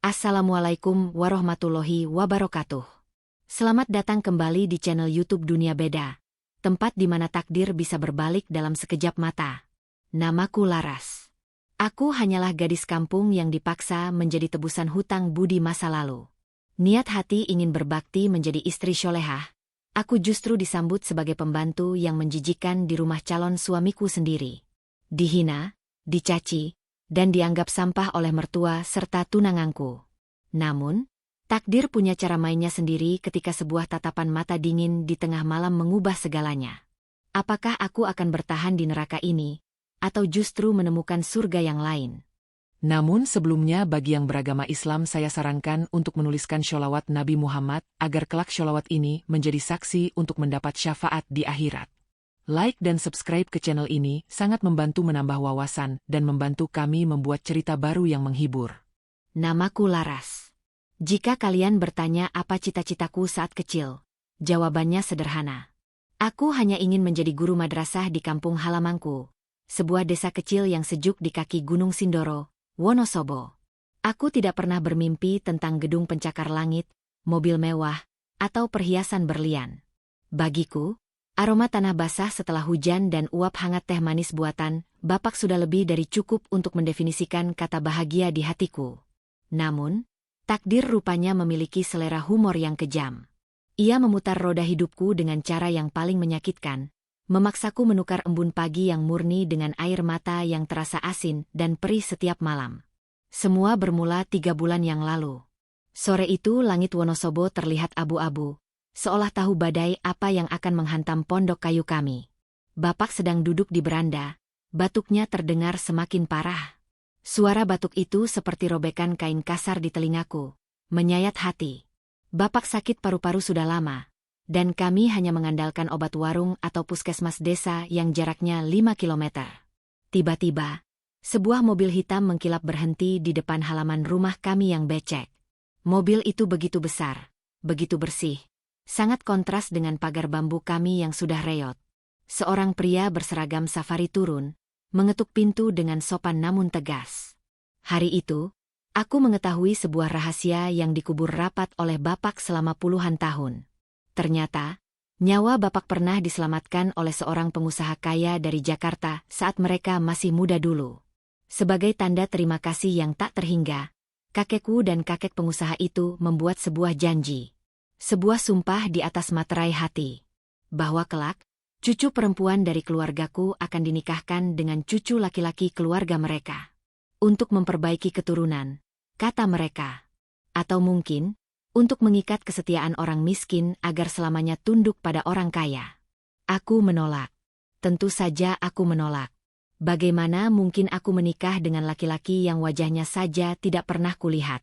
Assalamualaikum warahmatullahi wabarakatuh. Selamat datang kembali di channel YouTube Dunia Beda, tempat di mana takdir bisa berbalik dalam sekejap mata. Namaku Laras. Aku hanyalah gadis kampung yang dipaksa menjadi tebusan hutang budi masa lalu. Niat hati ingin berbakti menjadi istri solehah. Aku justru disambut sebagai pembantu yang menjijikan di rumah calon suamiku sendiri. Dihina, dicaci, dan dianggap sampah oleh mertua serta tunanganku. Namun, takdir punya cara mainnya sendiri ketika sebuah tatapan mata dingin di tengah malam mengubah segalanya. Apakah aku akan bertahan di neraka ini, atau justru menemukan surga yang lain? Namun sebelumnya bagi yang beragama Islam saya sarankan untuk menuliskan sholawat Nabi Muhammad agar kelak sholawat ini menjadi saksi untuk mendapat syafaat di akhirat. Like dan subscribe ke channel ini sangat membantu menambah wawasan dan membantu kami membuat cerita baru yang menghibur. Namaku Laras. Jika kalian bertanya apa cita-citaku saat kecil, jawabannya sederhana. Aku hanya ingin menjadi guru madrasah di kampung halamanku, sebuah desa kecil yang sejuk di kaki Gunung Sindoro, Wonosobo. Aku tidak pernah bermimpi tentang gedung pencakar langit, mobil mewah, atau perhiasan berlian. Bagiku, aroma tanah basah setelah hujan dan uap hangat teh manis buatan Bapak sudah lebih dari cukup untuk mendefinisikan kata bahagia di hatiku. Namun, takdir rupanya memiliki selera humor yang kejam. Ia memutar roda hidupku dengan cara yang paling menyakitkan, memaksaku menukar embun pagi yang murni dengan air mata yang terasa asin dan perih setiap malam. Semua bermula 3 bulan yang lalu. Sore itu langit Wonosobo terlihat abu-abu, seolah tahu badai apa yang akan menghantam pondok kayu kami. Bapak sedang duduk di beranda, batuknya terdengar semakin parah. Suara batuk itu seperti robekan kain kasar di telingaku, menyayat hati. Bapak sakit paru-paru sudah lama, dan kami hanya mengandalkan obat warung atau puskesmas desa yang jaraknya 5 kilometer. Tiba-tiba, sebuah mobil hitam mengkilap berhenti di depan halaman rumah kami yang becek. Mobil itu begitu besar, begitu bersih. Sangat kontras dengan pagar bambu kami yang sudah reot. Seorang pria berseragam safari turun, mengetuk pintu dengan sopan namun tegas. Hari itu, aku mengetahui sebuah rahasia yang dikubur rapat oleh Bapak selama puluhan tahun. Ternyata, nyawa Bapak pernah diselamatkan oleh seorang pengusaha kaya dari Jakarta saat mereka masih muda dulu. Sebagai tanda terima kasih yang tak terhingga, kakekku dan kakek pengusaha itu membuat sebuah janji. Sebuah sumpah di atas materai hati, bahwa kelak, cucu perempuan dari keluargaku akan dinikahkan dengan cucu laki-laki keluarga mereka. Untuk memperbaiki keturunan, kata mereka. Atau mungkin, untuk mengikat kesetiaan orang miskin agar selamanya tunduk pada orang kaya. Aku menolak. Tentu saja aku menolak. Bagaimana mungkin aku menikah dengan laki-laki yang wajahnya saja tidak pernah kulihat?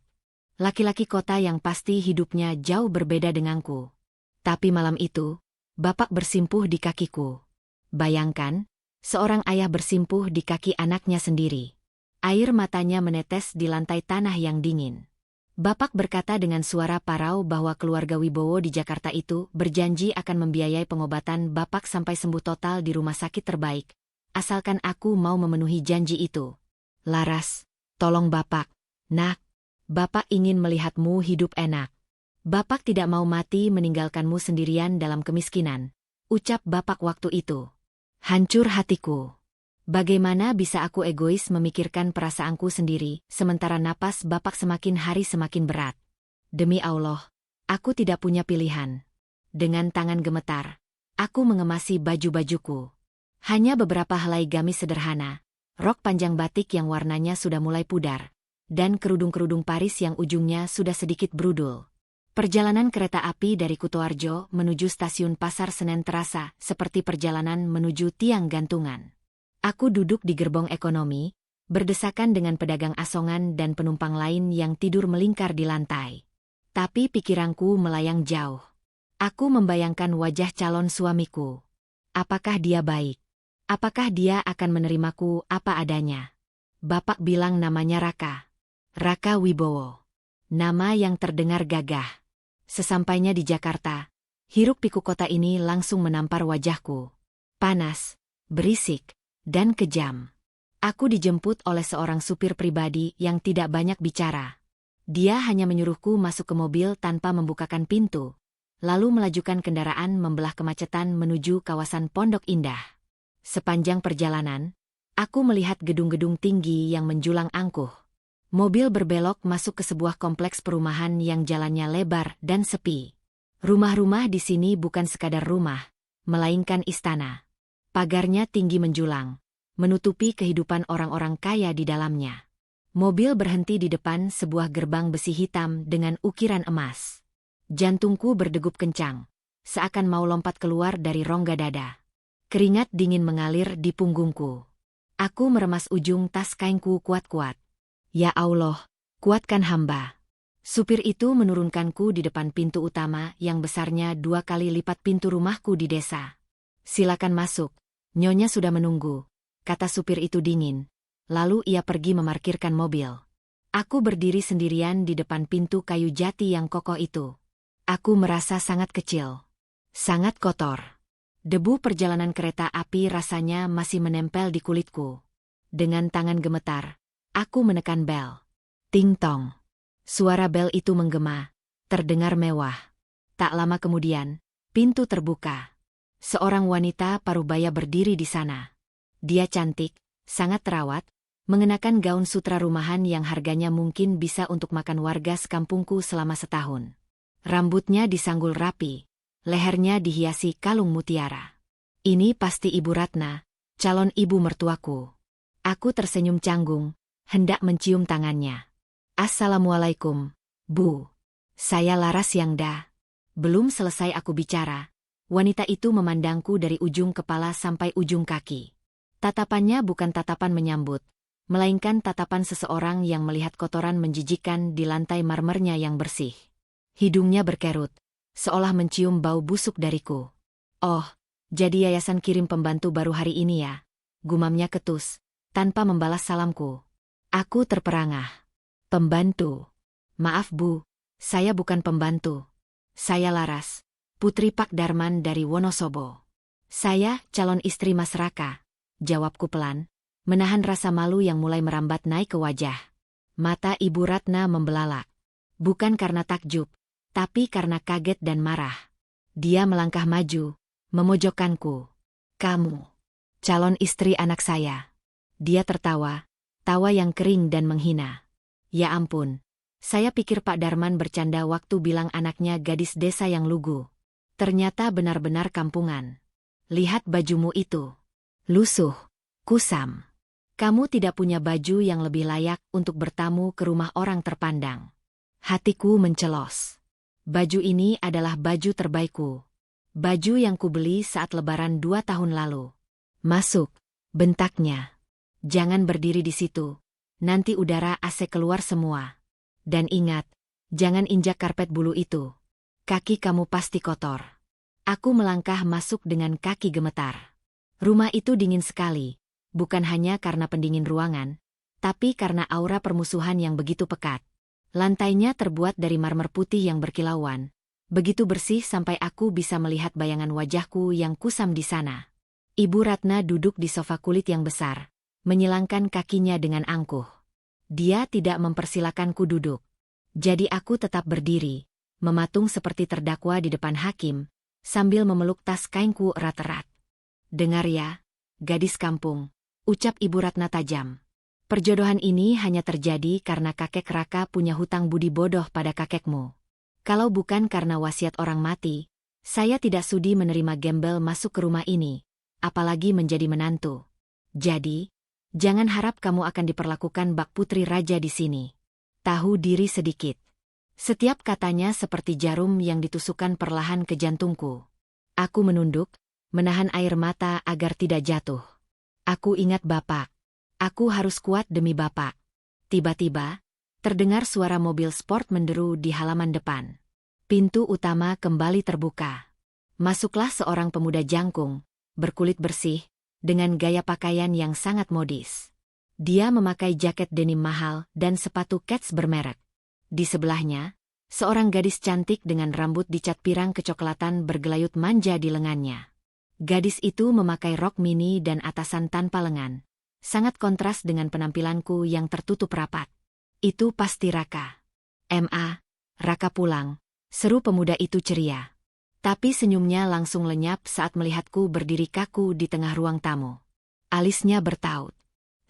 Laki-laki kota yang pasti hidupnya jauh berbeda denganku. Tapi malam itu, Bapak bersimpuh di kakiku. Bayangkan, seorang ayah bersimpuh di kaki anaknya sendiri. Air matanya menetes di lantai tanah yang dingin. Bapak berkata dengan suara parau bahwa keluarga Wibowo di Jakarta itu berjanji akan membiayai pengobatan Bapak sampai sembuh total di rumah sakit terbaik, asalkan aku mau memenuhi janji itu. Laras, tolong Bapak, nak. Bapak ingin melihatmu hidup enak. Bapak tidak mau mati meninggalkanmu sendirian dalam kemiskinan, ucap Bapak waktu itu. Hancur hatiku. Bagaimana bisa aku egois memikirkan perasaanku sendiri, sementara napas Bapak semakin hari semakin berat. Demi Allah, aku tidak punya pilihan. Dengan tangan gemetar, aku mengemasi baju-bajuku. Hanya beberapa helai gamis sederhana, rok panjang batik yang warnanya sudah mulai pudar, dan kerudung-kerudung Paris yang ujungnya sudah sedikit brudul. Perjalanan kereta api dari Kutoarjo menuju stasiun Pasar Senen terasa seperti perjalanan menuju tiang gantungan. Aku duduk di gerbong ekonomi, berdesakan dengan pedagang asongan dan penumpang lain yang tidur melingkar di lantai. Tapi pikiranku melayang jauh. Aku membayangkan wajah calon suamiku. Apakah dia baik? Apakah dia akan menerimaku apa adanya? Bapak bilang namanya Raka. Raka Wibowo. Nama yang terdengar gagah. Sesampainya di Jakarta, hiruk-pikuk kota ini langsung menampar wajahku. Panas, berisik, dan kejam. Aku dijemput oleh seorang supir pribadi yang tidak banyak bicara. Dia hanya menyuruhku masuk ke mobil tanpa membukakan pintu, lalu melajukan kendaraan membelah kemacetan menuju kawasan Pondok Indah. Sepanjang perjalanan, aku melihat gedung-gedung tinggi yang menjulang angkuh. Mobil berbelok masuk ke sebuah kompleks perumahan yang jalannya lebar dan sepi. Rumah-rumah di sini bukan sekadar rumah, melainkan istana. Pagarnya tinggi menjulang, menutupi kehidupan orang-orang kaya di dalamnya. Mobil berhenti di depan sebuah gerbang besi hitam dengan ukiran emas. Jantungku berdegup kencang, seakan mau lompat keluar dari rongga dada. Keringat dingin mengalir di punggungku. Aku meremas ujung tas kainku kuat-kuat. Ya Allah, kuatkan hamba. Supir itu menurunkanku di depan pintu utama yang besarnya 2 kali lipat pintu rumahku di desa. Silakan masuk, Nyonya sudah menunggu, kata supir itu dingin. Lalu ia pergi memarkirkan mobil. Aku berdiri sendirian di depan pintu kayu jati yang kokoh itu. Aku merasa sangat kecil. Sangat kotor. Debu perjalanan kereta api rasanya masih menempel di kulitku. Dengan tangan gemetar, aku menekan bel. Ting tong. Suara bel itu menggema, terdengar mewah. Tak lama kemudian, pintu terbuka. Seorang wanita parubaya berdiri di sana. Dia cantik, sangat terawat, mengenakan gaun sutra rumahan yang harganya mungkin bisa untuk makan warga sekampungku selama setahun. Rambutnya disanggul rapi, lehernya dihiasi kalung mutiara. Ini pasti Ibu Ratna, calon ibu mertuaku. Aku tersenyum canggung, hendak mencium tangannya. Assalamualaikum, Bu. Saya Laras Yangda. Belum selesai aku bicara, wanita itu memandangku dari ujung kepala sampai ujung kaki. Tatapannya bukan tatapan menyambut, melainkan tatapan seseorang yang melihat kotoran menjijikkan di lantai marmernya yang bersih. Hidungnya berkerut, seolah mencium bau busuk dariku. Oh, jadi yayasan kirim pembantu baru hari ini ya? Gumamnya ketus, tanpa membalas salamku. Aku terperangah. Pembantu? Maaf Bu, saya bukan pembantu. Saya Laras, putri Pak Darman dari Wonosobo. Saya calon istri Mas Raka, jawabku pelan, menahan rasa malu yang mulai merambat naik ke wajah. Mata Ibu Ratna membelalak. Bukan karena takjub, tapi karena kaget dan marah. Dia melangkah maju, memojokkanku. Kamu, calon istri anak saya. Dia tertawa, tawa yang kering dan menghina. Ya ampun, saya pikir Pak Darman bercanda waktu bilang anaknya gadis desa yang lugu. Ternyata benar-benar kampungan. Lihat bajumu itu. Lusuh, kusam. Kamu tidak punya baju yang lebih layak untuk bertamu ke rumah orang terpandang. Hatiku mencelos. Baju ini adalah baju terbaikku. Baju yang kubeli saat lebaran 2 tahun lalu. Masuk, bentaknya. Jangan berdiri di situ. Nanti udara AC keluar semua. Dan ingat, jangan injak karpet bulu itu. Kaki kamu pasti kotor. Aku melangkah masuk dengan kaki gemetar. Rumah itu dingin sekali, bukan hanya karena pendingin ruangan, tapi karena aura permusuhan yang begitu pekat. Lantainya terbuat dari marmer putih yang berkilauan, begitu bersih sampai aku bisa melihat bayangan wajahku yang kusam di sana. Ibu Ratna duduk di sofa kulit yang besar, menyilangkan kakinya dengan angkuh. Dia tidak mempersilakanku duduk. Jadi aku tetap berdiri, mematung seperti terdakwa di depan hakim, sambil memeluk tas kainku erat-erat. Dengar ya, gadis kampung, ucap Ibu Ratna tajam. Perjodohan ini hanya terjadi karena kakek Raka punya hutang budi bodoh pada kakekmu. Kalau bukan karena wasiat orang mati, saya tidak sudi menerima gembel masuk ke rumah ini, apalagi menjadi menantu. Jadi, jangan harap kamu akan diperlakukan bak putri raja di sini. Tahu diri sedikit. Setiap katanya seperti jarum yang ditusukkan perlahan ke jantungku. Aku menunduk, menahan air mata agar tidak jatuh. Aku ingat Bapak. Aku harus kuat demi Bapak. Tiba-tiba, terdengar suara mobil sport menderu di halaman depan. Pintu utama kembali terbuka. Masuklah seorang pemuda jangkung, berkulit bersih, dengan gaya pakaian yang sangat modis. Dia memakai jaket denim mahal dan sepatu kets bermerek. Di sebelahnya, seorang gadis cantik dengan rambut dicat pirang kecoklatan bergelayut manja di lengannya. Gadis itu memakai rok mini dan atasan tanpa lengan. Sangat kontras dengan penampilanku yang tertutup rapat. Itu pasti Raka. "Ma, Raka pulang," seru pemuda itu ceria. Tapi senyumnya langsung lenyap saat melihatku berdiri kaku di tengah ruang tamu. Alisnya bertaut.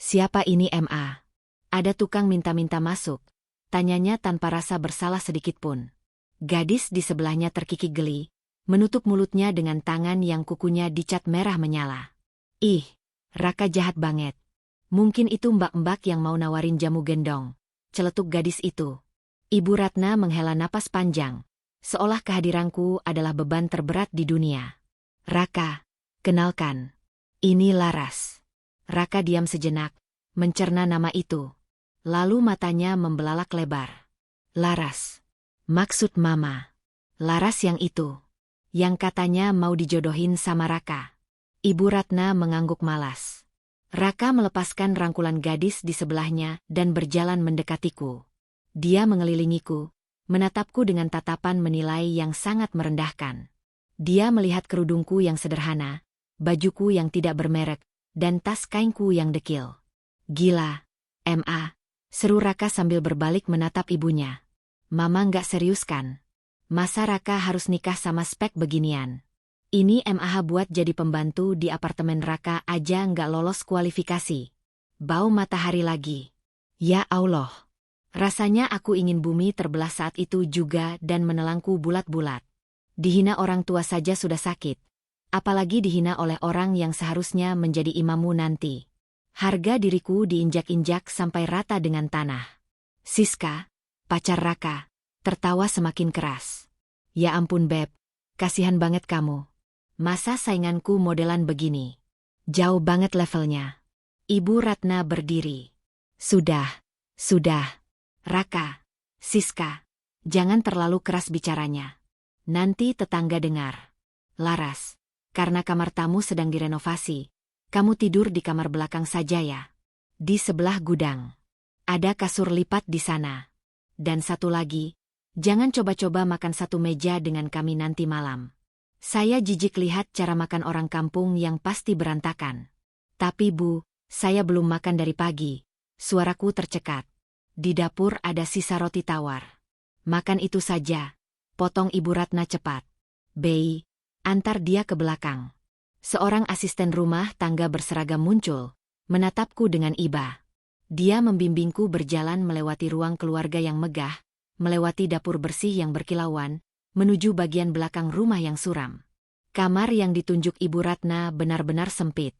"Siapa ini Ma?" "Ada tukang minta-minta masuk," tanyanya tanpa rasa bersalah sedikitpun. Gadis di sebelahnya terkikik geli, menutup mulutnya dengan tangan yang kukunya dicat merah menyala. "Ih, Raka jahat banget. Mungkin itu mbak-mbak yang mau nawarin jamu gendong," celetuk gadis itu. Ibu Ratna menghela napas panjang, seolah kehadiranku adalah beban terberat di dunia. "Raka, kenalkan. Ini Laras." Raka diam sejenak, mencerna nama itu. Lalu matanya membelalak lebar. "Laras. Maksud Mama. Laras yang itu. Yang katanya mau dijodohin sama Raka." Ibu Ratna mengangguk malas. Raka melepaskan rangkulan gadis di sebelahnya dan berjalan mendekatiku. Dia mengelilingiku, menatapku dengan tatapan menilai yang sangat merendahkan. Dia melihat kerudungku yang sederhana, bajuku yang tidak bermerek, dan tas kainku yang dekil. "Gila, Ma," seru Raka sambil berbalik menatap ibunya. "Mama nggak serius kan? Masa Raka harus nikah sama spek beginian? Ini MAH buat jadi pembantu di apartemen Raka aja nggak lolos kualifikasi. Bau matahari lagi. Ya Allah. Rasanya aku ingin bumi terbelah saat itu juga dan menelangku bulat-bulat. Dihina orang tua saja sudah sakit. Apalagi dihina oleh orang yang seharusnya menjadi imammu nanti. Harga diriku diinjak-injak sampai rata dengan tanah." Siska, pacar Raka, tertawa semakin keras. "Ya ampun Beb, kasihan banget kamu. Masa sainganku modelan begini? Jauh banget levelnya." Ibu Ratna berdiri. Sudah. Raka, Siska, jangan terlalu keras bicaranya. Nanti tetangga dengar. Laras, karena kamar tamu sedang direnovasi, kamu tidur di kamar belakang saja ya. Di sebelah gudang. Ada kasur lipat di sana. Dan satu lagi, jangan coba-coba makan satu meja dengan kami nanti malam. Saya jijik lihat cara makan orang kampung yang pasti berantakan. Tapi Bu, saya belum makan dari pagi. Suaraku tercekat. Di dapur ada sisa roti tawar. "Makan itu saja," potong Ibu Ratna cepat. "Bei, antar dia ke belakang." Seorang asisten rumah tangga berseragam muncul, menatapku dengan iba. Dia membimbingku berjalan melewati ruang keluarga yang megah, melewati dapur bersih yang berkilauan, menuju bagian belakang rumah yang suram. Kamar yang ditunjuk Ibu Ratna benar-benar sempit.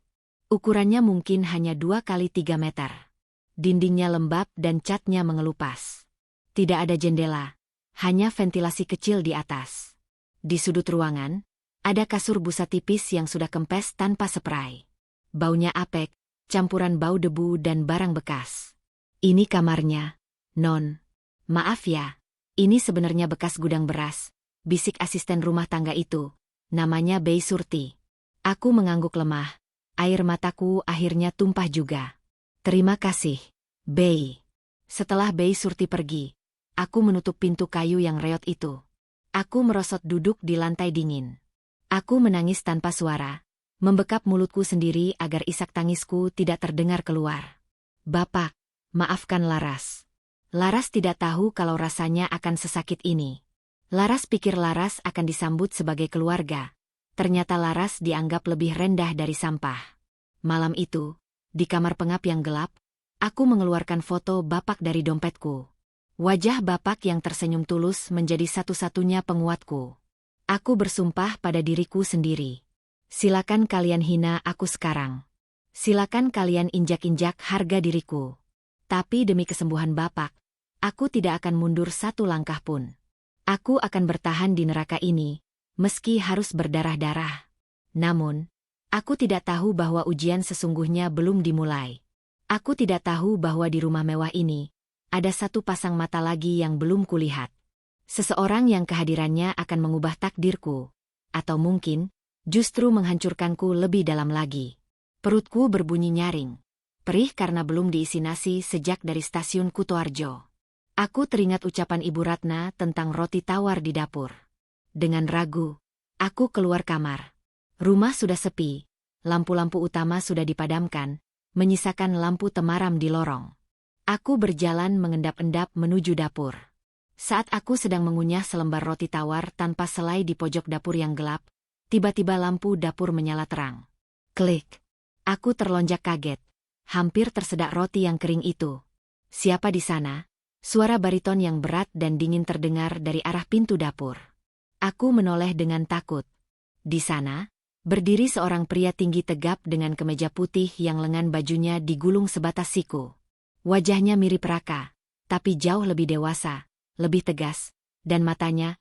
Ukurannya mungkin hanya 2 kali 3 meter. Dindingnya lembab dan catnya mengelupas. Tidak ada jendela, hanya ventilasi kecil di atas. Di sudut ruangan, ada kasur busa tipis yang sudah kempes tanpa spray. Baunya apek, campuran bau debu dan barang bekas. "Ini kamarnya, Non. Maaf ya, ini sebenarnya bekas gudang beras," bisik asisten rumah tangga itu. Namanya Bei Surti. Aku mengangguk lemah. Air mataku akhirnya tumpah juga. "Terima kasih, Bei." Setelah Bei Surti pergi, aku menutup pintu kayu yang reot itu. Aku merosot duduk di lantai dingin. Aku menangis tanpa suara, membekap mulutku sendiri agar isak tangisku tidak terdengar keluar. "Bapak, maafkan Laras." Laras tidak tahu kalau rasanya akan sesakit ini. Laras pikir Laras akan disambut sebagai keluarga. Ternyata Laras dianggap lebih rendah dari sampah. Malam itu, di kamar pengap yang gelap, aku mengeluarkan foto Bapak dari dompetku. Wajah Bapak yang tersenyum tulus menjadi satu-satunya penguatku. Aku bersumpah pada diriku sendiri. Silakan kalian hina aku sekarang. Silakan kalian injak-injak harga diriku. Tapi demi kesembuhan Bapak, aku tidak akan mundur satu langkah pun. Aku akan bertahan di neraka ini, meski harus berdarah-darah. Namun, aku tidak tahu bahwa ujian sesungguhnya belum dimulai. Aku tidak tahu bahwa di rumah mewah ini, ada satu pasang mata lagi yang belum kulihat. Seseorang yang kehadirannya akan mengubah takdirku. Atau mungkin, justru menghancurkanku lebih dalam lagi. Perutku berbunyi nyaring. Perih karena belum diisi nasi sejak dari stasiun Kutoarjo. Aku teringat ucapan Ibu Ratna tentang roti tawar di dapur. Dengan ragu, aku keluar kamar. Rumah sudah sepi, lampu-lampu utama sudah dipadamkan, menyisakan lampu temaram di lorong. Aku berjalan mengendap-endap menuju dapur. Saat aku sedang mengunyah selembar roti tawar tanpa selai di pojok dapur yang gelap, tiba-tiba lampu dapur menyala terang. Klik. Aku terlonjak kaget. Hampir tersedak roti yang kering itu. Siapa di sana? Suara bariton yang berat dan dingin terdengar dari arah pintu dapur. Aku menoleh dengan takut. Di sana, berdiri seorang pria tinggi tegap dengan kemeja putih yang lengan bajunya digulung sebatas siku. Wajahnya mirip Raka, tapi jauh lebih dewasa, lebih tegas, dan matanya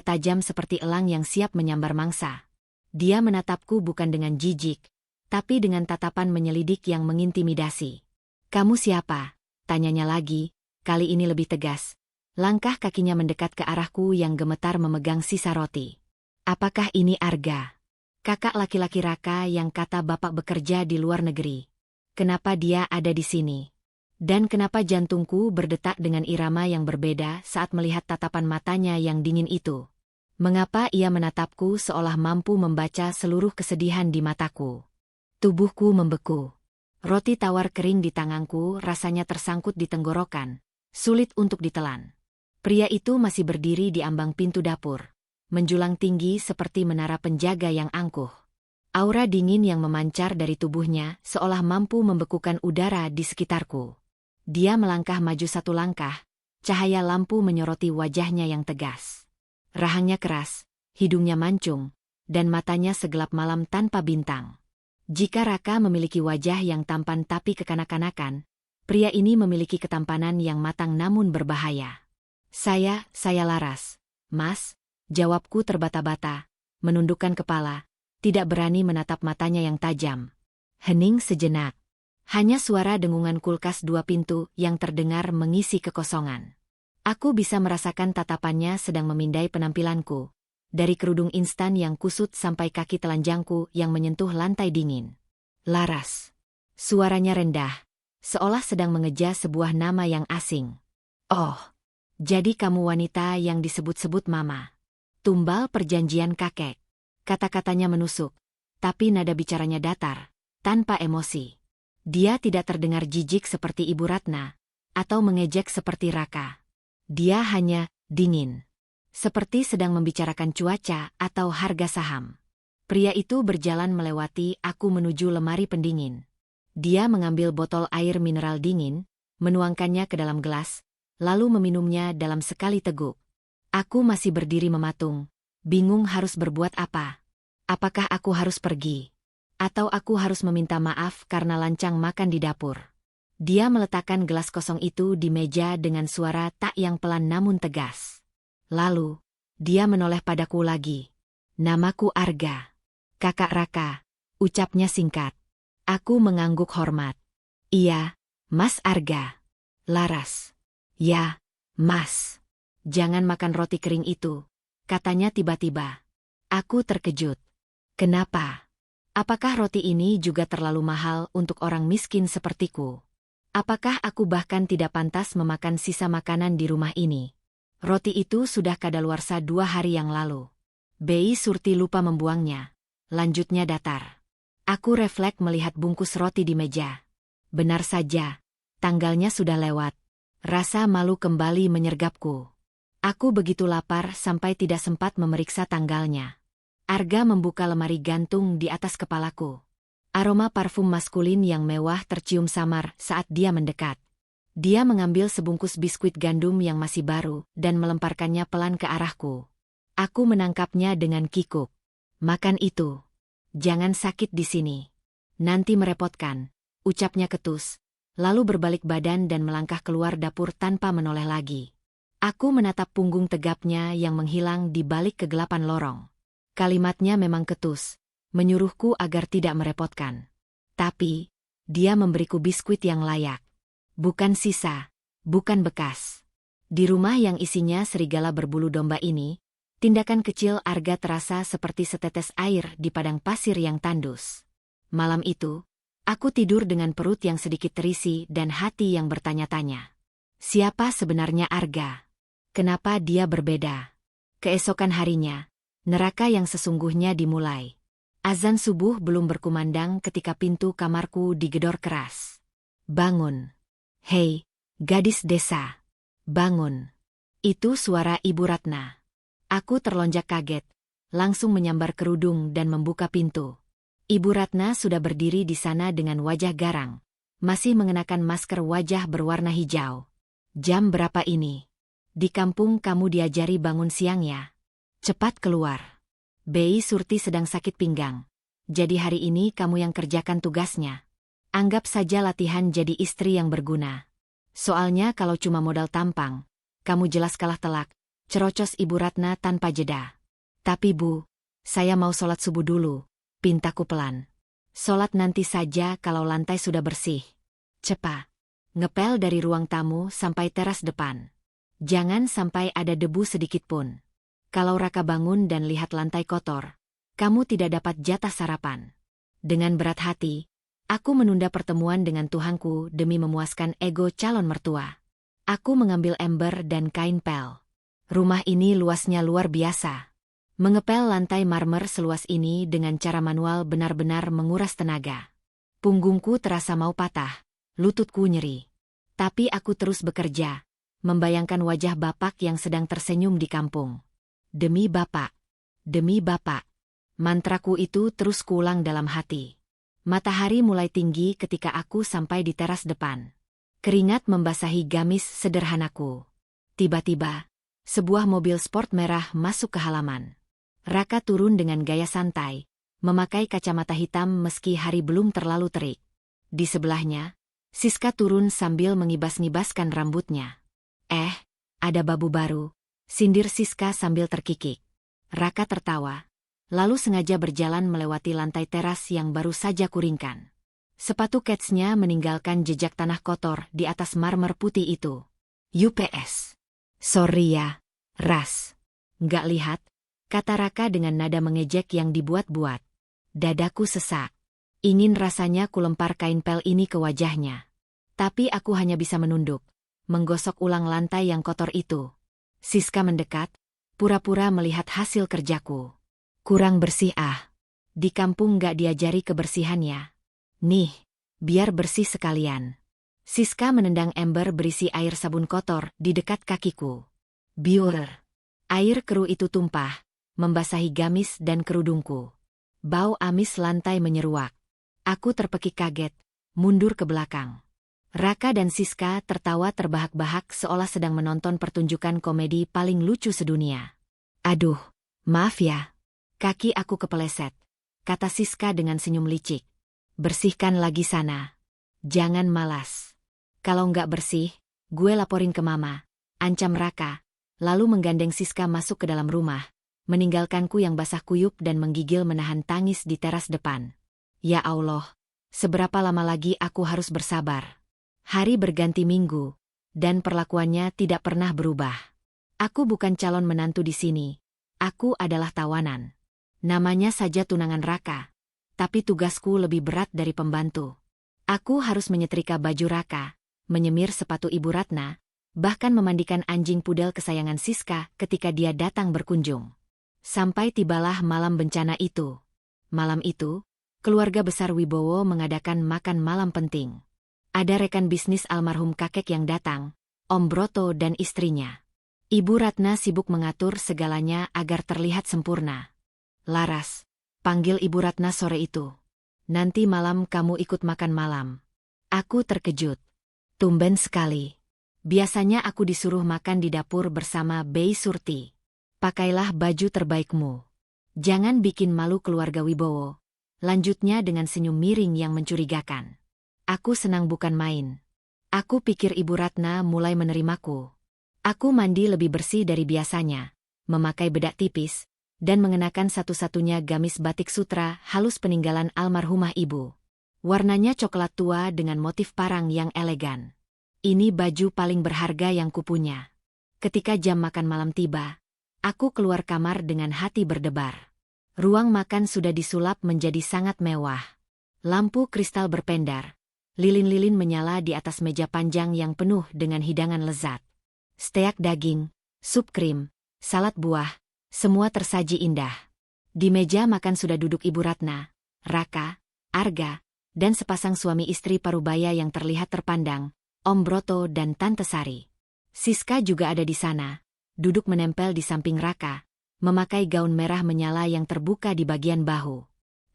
tajam seperti elang yang siap menyambar mangsa. Dia menatapku bukan dengan jijik, tapi dengan tatapan menyelidik yang mengintimidasi. "Kamu siapa?" tanyanya lagi, kali ini lebih tegas. Langkah kakinya mendekat ke arahku yang gemetar memegang sisa roti. "Apakah ini Arga? Kakak laki-laki Raka yang kata bapak bekerja di luar negeri. Kenapa dia ada di sini?" Dan kenapa jantungku berdetak dengan irama yang berbeda saat melihat tatapan matanya yang dingin itu? Mengapa ia menatapku seolah mampu membaca seluruh kesedihan di mataku? Tubuhku membeku. Roti tawar kering di tanganku rasanya tersangkut di tenggorokan, sulit untuk ditelan. Pria itu masih berdiri di ambang pintu dapur, menjulang tinggi seperti menara penjaga yang angkuh. Aura dingin yang memancar dari tubuhnya seolah mampu membekukan udara di sekitarku. Dia melangkah maju satu langkah, cahaya lampu menyoroti wajahnya yang tegas. Rahangnya keras, hidungnya mancung, dan matanya segelap malam tanpa bintang. Jika Raka memiliki wajah yang tampan tapi kekanak-kanakan, pria ini memiliki ketampanan yang matang namun berbahaya. Saya Laras, Mas," jawabku terbata-bata, menundukkan kepala, tidak berani menatap matanya yang tajam. Hening sejenak. Hanya suara dengungan kulkas 2 pintu yang terdengar mengisi kekosongan. Aku bisa merasakan tatapannya sedang memindai penampilanku, dari kerudung instan yang kusut sampai kaki telanjangku yang menyentuh lantai dingin. "Laras." Suaranya rendah, seolah sedang mengeja sebuah nama yang asing. "Oh, jadi kamu wanita yang disebut-sebut Mama. Tumbal perjanjian kakek." Kata-katanya menusuk, tapi nada bicaranya datar, tanpa emosi. Dia tidak terdengar jijik seperti Ibu Ratna, atau mengejek seperti Raka. Dia hanya dingin, seperti sedang membicarakan cuaca atau harga saham. Pria itu berjalan melewati aku menuju lemari pendingin. Dia mengambil botol air mineral dingin, menuangkannya ke dalam gelas, lalu meminumnya dalam sekali teguk. Aku masih berdiri mematung, bingung harus berbuat apa. Apakah aku harus pergi? Atau aku harus meminta maaf karena lancang makan di dapur? Dia meletakkan gelas kosong itu di meja dengan suara tak yang pelan namun tegas. Lalu, dia menoleh padaku lagi. "Namaku Arga. Kakak Raka," ucapnya singkat. Aku mengangguk hormat. "Iya, Mas Arga." "Laras." "Ya, Mas." "Jangan makan roti kering itu," katanya tiba-tiba. Aku terkejut. Kenapa? Apakah roti ini juga terlalu mahal untuk orang miskin sepertiku? Apakah aku bahkan tidak pantas memakan sisa makanan di rumah ini? Roti itu sudah kadaluarsa 2 hari yang lalu. Bei Surti lupa membuangnya. Lanjutnya datar. Aku refleks melihat bungkus roti di meja. Benar saja, tanggalnya sudah lewat. Rasa malu kembali menyergapku. Aku begitu lapar sampai tidak sempat memeriksa tanggalnya. Arga membuka lemari gantung di atas kepalaku. Aroma parfum maskulin yang mewah tercium samar saat dia mendekat. Dia mengambil sebungkus biskuit gandum yang masih baru dan melemparkannya pelan ke arahku. Aku menangkapnya dengan kikuk. "Makan itu. Jangan sakit di sini. Nanti merepotkan," ucapnya ketus, lalu berbalik badan dan melangkah keluar dapur tanpa menoleh lagi. Aku menatap punggung tegapnya yang menghilang di balik kegelapan lorong. Kalimatnya memang ketus, menyuruhku agar tidak merepotkan. Tapi, dia memberiku biskuit yang layak. Bukan sisa, bukan bekas. Di rumah yang isinya serigala berbulu domba ini, tindakan kecil Arga terasa seperti setetes air di padang pasir yang tandus. Malam itu, aku tidur dengan perut yang sedikit terisi dan hati yang bertanya-tanya. Siapa sebenarnya Arga? Kenapa dia berbeda? Keesokan harinya, neraka yang sesungguhnya dimulai. Azan subuh belum berkumandang ketika pintu kamarku digedor keras. "Bangun. Hei, gadis desa. Bangun." Itu suara Ibu Ratna. Aku terlonjak kaget, langsung menyambar kerudung dan membuka pintu. Ibu Ratna sudah berdiri di sana dengan wajah garang, masih mengenakan masker wajah berwarna hijau. Jam berapa ini? Di kampung kamu diajari bangun siang ya? Cepat keluar. Bei Surti sedang sakit pinggang. Jadi hari ini kamu yang kerjakan tugasnya. Anggap saja latihan jadi istri yang berguna. Soalnya kalau cuma modal tampang, kamu jelas kalah telak, cerocos Ibu Ratna tanpa jeda. Tapi Bu, saya mau sholat subuh dulu, pintaku pelan. Sholat nanti saja kalau lantai sudah bersih. Cepat. Ngepel dari ruang tamu sampai teras depan. Jangan sampai ada debu sedikit pun. Kalau Raka bangun dan lihat lantai kotor, kamu tidak dapat jatah sarapan. Dengan berat hati, aku menunda pertemuan dengan Tuhanku demi memuaskan ego calon mertua. Aku mengambil ember dan kain pel. Rumah ini luasnya luar biasa. Mengepel lantai marmer seluas ini dengan cara manual benar-benar menguras tenaga. Punggungku terasa mau patah, lututku nyeri. Tapi aku terus bekerja, membayangkan wajah Bapak yang sedang tersenyum di kampung. Demi Bapak, demi Bapak. Mantraku itu terus kuulang dalam hati. Matahari mulai tinggi ketika aku sampai di teras depan. Keringat membasahi gamis sederhanaku. Tiba-tiba, sebuah mobil sport merah masuk ke halaman. Raka turun dengan gaya santai, memakai kacamata hitam meski hari belum terlalu terik. Di sebelahnya, Siska turun sambil ngibas-ngibaskan rambutnya. Ada babu baru, sindir Siska sambil terkikik. Raka tertawa, lalu sengaja berjalan melewati lantai teras yang baru saja kuringkan. Sepatu ketsnya meninggalkan jejak tanah kotor di atas marmer putih itu. UPS. Sorry ya, Ras. Nggak lihat, kata Raka dengan nada mengejek yang dibuat-buat. Dadaku sesak. Ingin rasanya kulempar kain pel ini ke wajahnya. Tapi aku hanya bisa menunduk, menggosok ulang lantai yang kotor itu. Siska mendekat, pura-pura melihat hasil kerjaku. Kurang bersih ah. Di kampung nggak diajari kebersihan ya. Nih, biar bersih sekalian. Siska menendang ember berisi air sabun kotor di dekat kakiku. Biur. Air keruh itu tumpah, membasahi gamis dan kerudungku. Bau amis lantai menyeruak. Aku terpekik kaget, mundur ke belakang. Raka dan Siska tertawa terbahak-bahak seolah sedang menonton pertunjukan komedi paling lucu sedunia. Aduh, maaf ya. Kaki aku kepeleset, kata Siska dengan senyum licik. Bersihkan lagi sana. Jangan malas. Kalau nggak bersih, gue laporin ke Mama, ancam Raka, lalu menggandeng Siska masuk ke dalam rumah, meninggalkanku yang basah kuyup dan menggigil menahan tangis di teras depan. Ya Allah, seberapa lama lagi aku harus bersabar? Hari berganti minggu, dan perlakuannya tidak pernah berubah. Aku bukan calon menantu di sini. Aku adalah tawanan. Namanya saja tunangan Raka. Tapi tugasku lebih berat dari pembantu. Aku harus menyetrika baju Raka, menyemir sepatu Ibu Ratna, bahkan memandikan anjing pudel kesayangan Siska ketika dia datang berkunjung. Sampai tibalah malam bencana itu. Malam itu, keluarga besar Wibowo mengadakan makan malam penting. Ada rekan bisnis almarhum kakek yang datang, Om Broto dan istrinya. Ibu Ratna sibuk mengatur segalanya agar terlihat sempurna. Laras, panggil Ibu Ratna sore itu. Nanti malam kamu ikut makan malam. Aku terkejut. Tumben sekali. Biasanya aku disuruh makan di dapur bersama Bei Surti. Pakailah baju terbaikmu. Jangan bikin malu keluarga Wibowo. Lanjutnya dengan senyum miring yang mencurigakan. Aku senang bukan main. Aku pikir Ibu Ratna mulai menerimaku. Aku mandi lebih bersih dari biasanya, memakai bedak tipis, dan mengenakan satu-satunya gamis batik sutra halus peninggalan almarhumah ibu. Warnanya coklat tua dengan motif parang yang elegan. Ini baju paling berharga yang kupunya. Ketika jam makan malam tiba, aku keluar kamar dengan hati berdebar. Ruang makan sudah disulap menjadi sangat mewah. Lampu kristal berpendar. Lilin-lilin menyala di atas meja panjang yang penuh dengan hidangan lezat. Steak daging, sup krim, salad buah, semua tersaji indah. Di meja makan sudah duduk Ibu Ratna, Raka, Arga, dan sepasang suami istri parubaya yang terlihat terpandang, Om Broto dan Tante Sari. Siska juga ada di sana, duduk menempel di samping Raka, memakai gaun merah menyala yang terbuka di bagian bahu.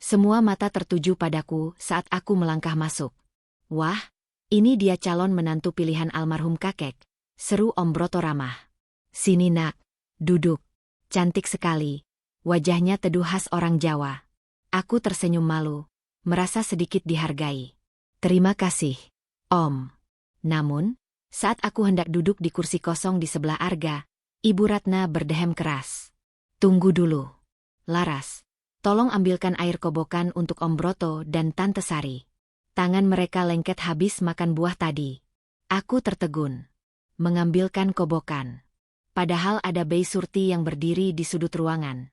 Semua mata tertuju padaku saat aku melangkah masuk. Wah, ini dia calon menantu pilihan almarhum kakek, seru Om Broto ramah. Sini nak, duduk. Cantik sekali. Wajahnya teduh khas orang Jawa. Aku tersenyum malu, merasa sedikit dihargai. Terima kasih, Om. Namun, saat aku hendak duduk di kursi kosong di sebelah Arga, Ibu Ratna berdehem keras. Tunggu dulu. Laras, tolong ambilkan air kobokan untuk Om Broto dan Tante Sari. Tangan mereka lengket habis makan buah tadi. Aku tertegun. Mengambilkan kobokan. Padahal ada Bei Surti yang berdiri di sudut ruangan.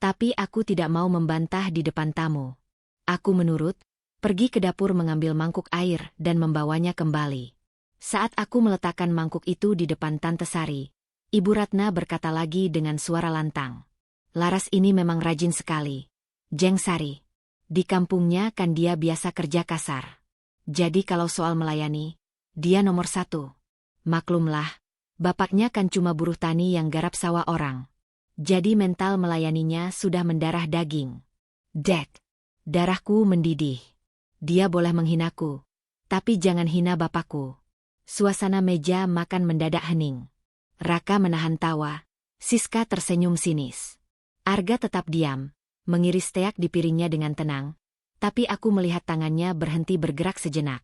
Tapi aku tidak mau membantah di depan tamu. Aku menurut, pergi ke dapur mengambil mangkuk air dan membawanya kembali. Saat aku meletakkan mangkuk itu di depan Tante Sari, Ibu Ratna berkata lagi dengan suara lantang. Laras ini memang rajin sekali. Jeng Sari. Di kampungnya kan dia biasa kerja kasar. Jadi kalau soal melayani, dia nomor 1. Maklumlah, bapaknya kan cuma buruh tani yang garap sawah orang. Jadi mental melayaninya sudah mendarah daging. Dek, darahku mendidih. Dia boleh menghinaku, tapi jangan hina bapakku. Suasana meja makan mendadak hening. Raka menahan tawa, Siska tersenyum sinis. Arga tetap diam, mengiris teak di piringnya dengan tenang, tapi aku melihat tangannya berhenti bergerak sejenak.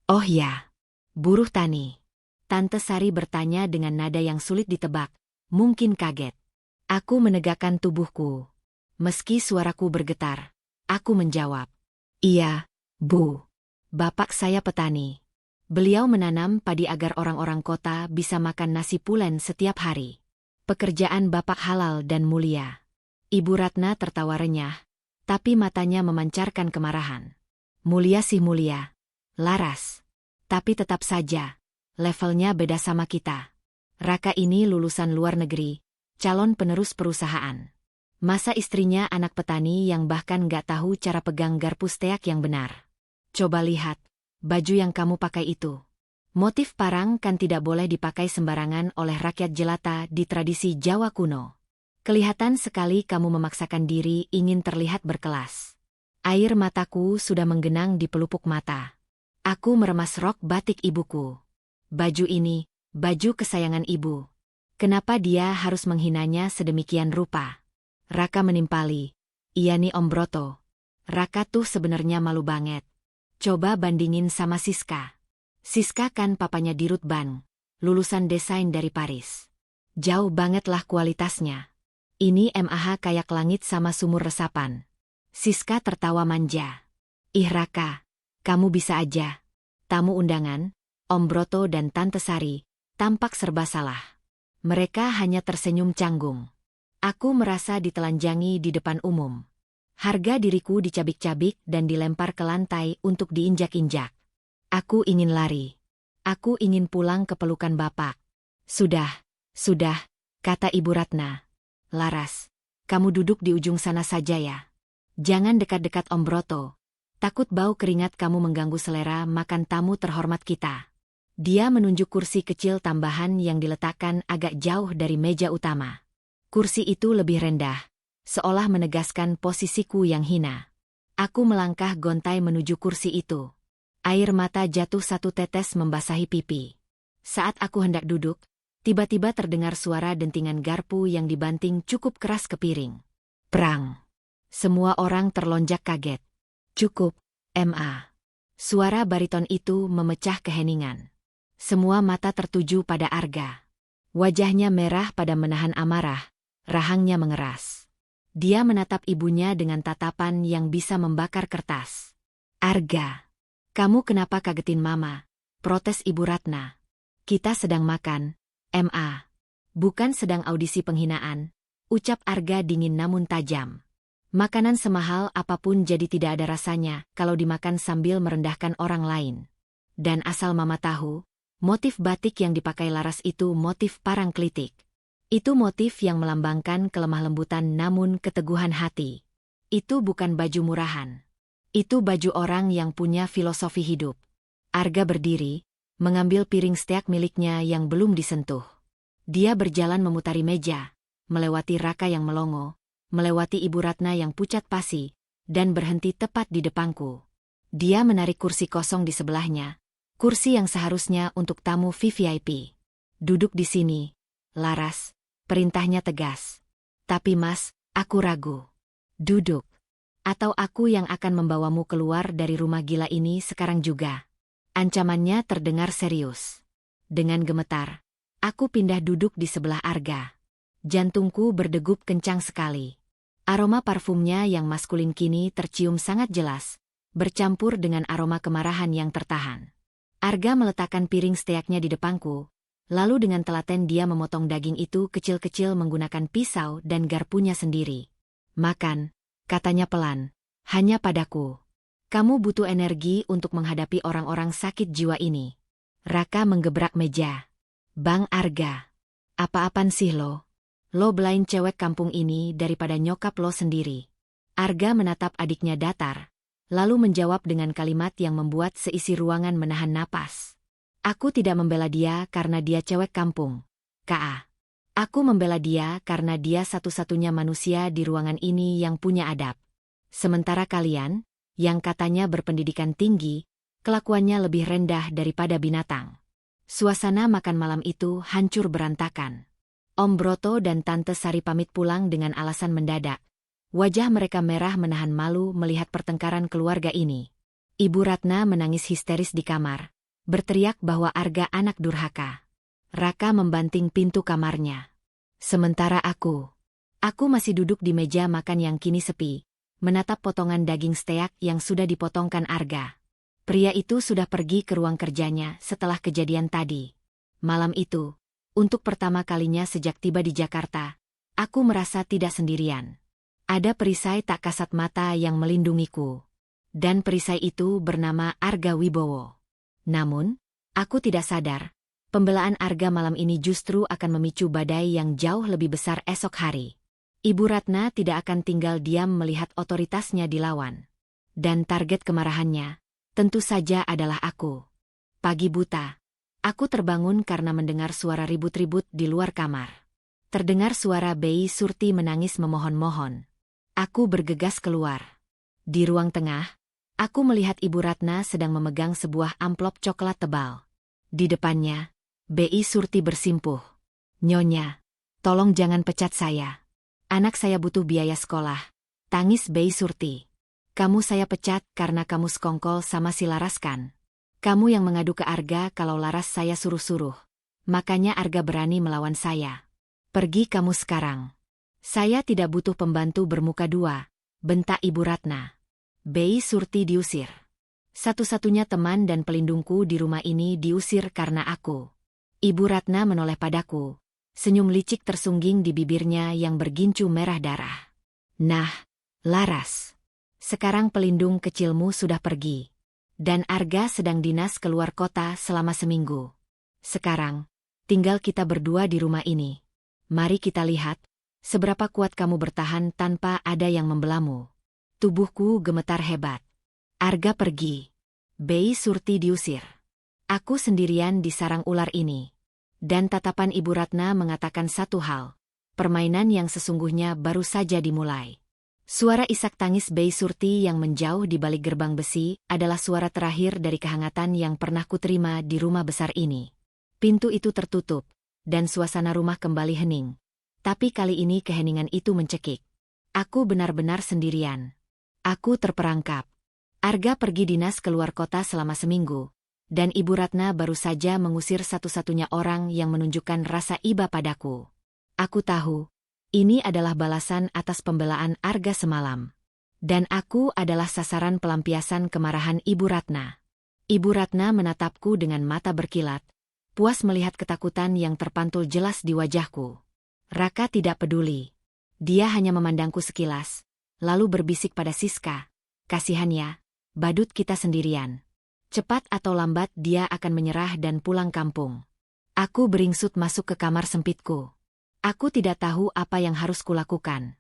Oh ya, buruh tani. Tante Sari bertanya dengan nada yang sulit ditebak, mungkin kaget. Aku menegakkan tubuhku. Meski suaraku bergetar, aku menjawab. Iya, Bu. Bapak saya petani. Beliau menanam padi agar orang-orang kota bisa makan nasi pulen setiap hari. Pekerjaan Bapak halal dan mulia. Ibu Ratna tertawa renyah, tapi matanya memancarkan kemarahan. Mulia sih mulia. Laras. Tapi tetap saja, levelnya beda sama kita. Raka ini lulusan luar negeri, calon penerus perusahaan. Masa istrinya anak petani yang bahkan gak tahu cara pegang garpu steak yang benar. Coba lihat, baju yang kamu pakai itu. Motif parang kan tidak boleh dipakai sembarangan oleh rakyat jelata di tradisi Jawa kuno. Kelihatan sekali kamu memaksakan diri ingin terlihat berkelas. Air mataku sudah menggenang di pelupuk mata. Aku meremas rok batik ibuku. Baju ini, baju kesayangan ibu. Kenapa dia harus menghinanya sedemikian rupa? Raka menimpali. Iya nih Om Broto. Raka tuh sebenarnya malu banget. Coba bandingin sama Siska. Siska kan papanya Dirut Ban, lulusan desain dari Paris. Jauh banget lah kualitasnya. Ini MAH kayak langit sama sumur resapan. Siska tertawa manja. Ih Raka, kamu bisa aja. Tamu undangan, Om Broto dan Tante Sari, tampak serba salah. Mereka hanya tersenyum canggung. Aku merasa ditelanjangi di depan umum. Harga diriku dicabik-cabik dan dilempar ke lantai untuk diinjak-injak. Aku ingin lari. Aku ingin pulang ke pelukan bapak. Sudah, kata Ibu Ratna. Laras, kamu duduk di ujung sana saja ya. Jangan dekat-dekat Om Broto. Takut bau keringat kamu mengganggu selera makan tamu terhormat kita. Dia menunjuk kursi kecil tambahan yang diletakkan agak jauh dari meja utama. Kursi itu lebih rendah, seolah menegaskan posisiku yang hina. Aku melangkah gontai menuju kursi itu. Air mata jatuh satu tetes membasahi pipi. Saat aku hendak duduk, tiba-tiba terdengar suara dentingan garpu yang dibanting cukup keras ke piring. Prang! Semua orang terlonjak kaget. Cukup, Ma. Suara bariton itu memecah keheningan. Semua mata tertuju pada Arga. Wajahnya merah pada menahan amarah, rahangnya mengeras. Dia menatap ibunya dengan tatapan yang bisa membakar kertas. Arga, kamu kenapa kagetin Mama? Protes Ibu Ratna. Kita sedang makan, Ma. Bukan sedang audisi penghinaan, ucap Arga dingin namun tajam. Makanan semahal apapun jadi tidak ada rasanya kalau dimakan sambil merendahkan orang lain. Dan asal Mama tahu, motif batik yang dipakai Laras itu motif parang klitik. Itu motif yang melambangkan kelemah lembutan namun keteguhan hati. Itu bukan baju murahan. Itu baju orang yang punya filosofi hidup. Arga berdiri, mengambil piring steak miliknya yang belum disentuh. Dia berjalan memutari meja, melewati Raka yang melongo, melewati Ibu Ratna yang pucat pasi, dan berhenti tepat di depanku. Dia menarik kursi kosong di sebelahnya, kursi yang seharusnya untuk tamu VVIP. Duduk di sini, Laras, perintahnya tegas. Tapi Mas, aku ragu. Duduk. Atau aku yang akan membawamu keluar dari rumah gila ini sekarang juga. Ancamannya terdengar serius. Dengan gemetar, aku pindah duduk di sebelah Arga. Jantungku berdegup kencang sekali. Aroma parfumnya yang maskulin kini tercium sangat jelas, bercampur dengan aroma kemarahan yang tertahan. Arga meletakkan piring steaknya di depanku, lalu dengan telaten dia memotong daging itu kecil-kecil menggunakan pisau dan garpunya sendiri. Makan, katanya pelan, hanya padaku. Kamu butuh energi untuk menghadapi orang-orang sakit jiwa ini. Raka menggebrak meja. Bang Arga, apa-apaan sih lo? Lo belain cewek kampung ini daripada nyokap lo sendiri. Arga menatap adiknya datar, lalu menjawab dengan kalimat yang membuat seisi ruangan menahan napas. Aku tidak membela dia karena dia cewek kampung, Ka. Aku membela dia karena dia satu-satunya manusia di ruangan ini yang punya adab. Sementara kalian, yang katanya berpendidikan tinggi, kelakuannya lebih rendah daripada binatang. Suasana makan malam itu hancur berantakan. Om Broto dan Tante Sari pamit pulang dengan alasan mendadak. Wajah mereka merah menahan malu melihat pertengkaran keluarga ini. Ibu Ratna menangis histeris di kamar, berteriak bahwa Arga anak durhaka. Raka membanting pintu kamarnya. Sementara aku masih duduk di meja makan yang kini sepi, menatap potongan daging steak yang sudah dipotongkan Arga. Pria itu sudah pergi ke ruang kerjanya setelah kejadian tadi. Malam itu, untuk pertama kalinya sejak tiba di Jakarta, aku merasa tidak sendirian. Ada perisai tak kasat mata yang melindungiku. Dan perisai itu bernama Arga Wibowo. Namun, aku tidak sadar, pembelaan Arga malam ini justru akan memicu badai yang jauh lebih besar esok hari. Ibu Ratna tidak akan tinggal diam melihat otoritasnya dilawan. Dan target kemarahannya, tentu saja adalah aku. Pagi buta, aku terbangun karena mendengar suara ribut-ribut di luar kamar. Terdengar suara Bei Surti menangis memohon-mohon. Aku bergegas keluar. Di ruang tengah, aku melihat Ibu Ratna sedang memegang sebuah amplop coklat tebal. Di depannya, Bei Surti bersimpuh. Nyonya, tolong jangan pecat saya. Anak saya butuh biaya sekolah. Tangis Bei Surti. Kamu saya pecat karena kamu sekongkol sama si Laras kan? Kamu yang mengadu ke Arga kalau Laras saya suruh-suruh. Makanya Arga berani melawan saya. Pergi kamu sekarang. Saya tidak butuh pembantu bermuka dua, bentak Ibu Ratna. Bei Surti diusir. Satu-satunya teman dan pelindungku di rumah ini diusir karena aku. Ibu Ratna menoleh padaku. Senyum licik tersungging di bibirnya yang bergincu merah darah. Nah, Laras. Sekarang pelindung kecilmu sudah pergi. Dan Arga sedang dinas keluar kota selama seminggu. Sekarang, tinggal kita berdua di rumah ini. Mari kita lihat, seberapa kuat kamu bertahan tanpa ada yang membelamu. Tubuhku gemetar hebat. Arga pergi. Bei Surti diusir. Aku sendirian di sarang ular ini. Dan tatapan Ibu Ratna mengatakan satu hal. Permainan yang sesungguhnya baru saja dimulai. Suara isak tangis Bei Surti yang menjauh di balik gerbang besi adalah suara terakhir dari kehangatan yang pernah kuterima di rumah besar ini. Pintu itu tertutup, dan suasana rumah kembali hening. Tapi kali ini keheningan itu mencekik. Aku benar-benar sendirian. Aku terperangkap. Arga pergi dinas keluar kota selama seminggu. Dan Ibu Ratna baru saja mengusir satu-satunya orang yang menunjukkan rasa iba padaku. Aku tahu, ini adalah balasan atas pembelaan Arga semalam. Dan aku adalah sasaran pelampiasan kemarahan Ibu Ratna. Ibu Ratna menatapku dengan mata berkilat, puas melihat ketakutan yang terpantul jelas di wajahku. Raka tidak peduli. Dia hanya memandangku sekilas, lalu berbisik pada Siska, kasihannya, badut kita sendirian. Cepat atau lambat dia akan menyerah dan pulang kampung. Aku beringsut masuk ke kamar sempitku. Aku tidak tahu apa yang harus kulakukan.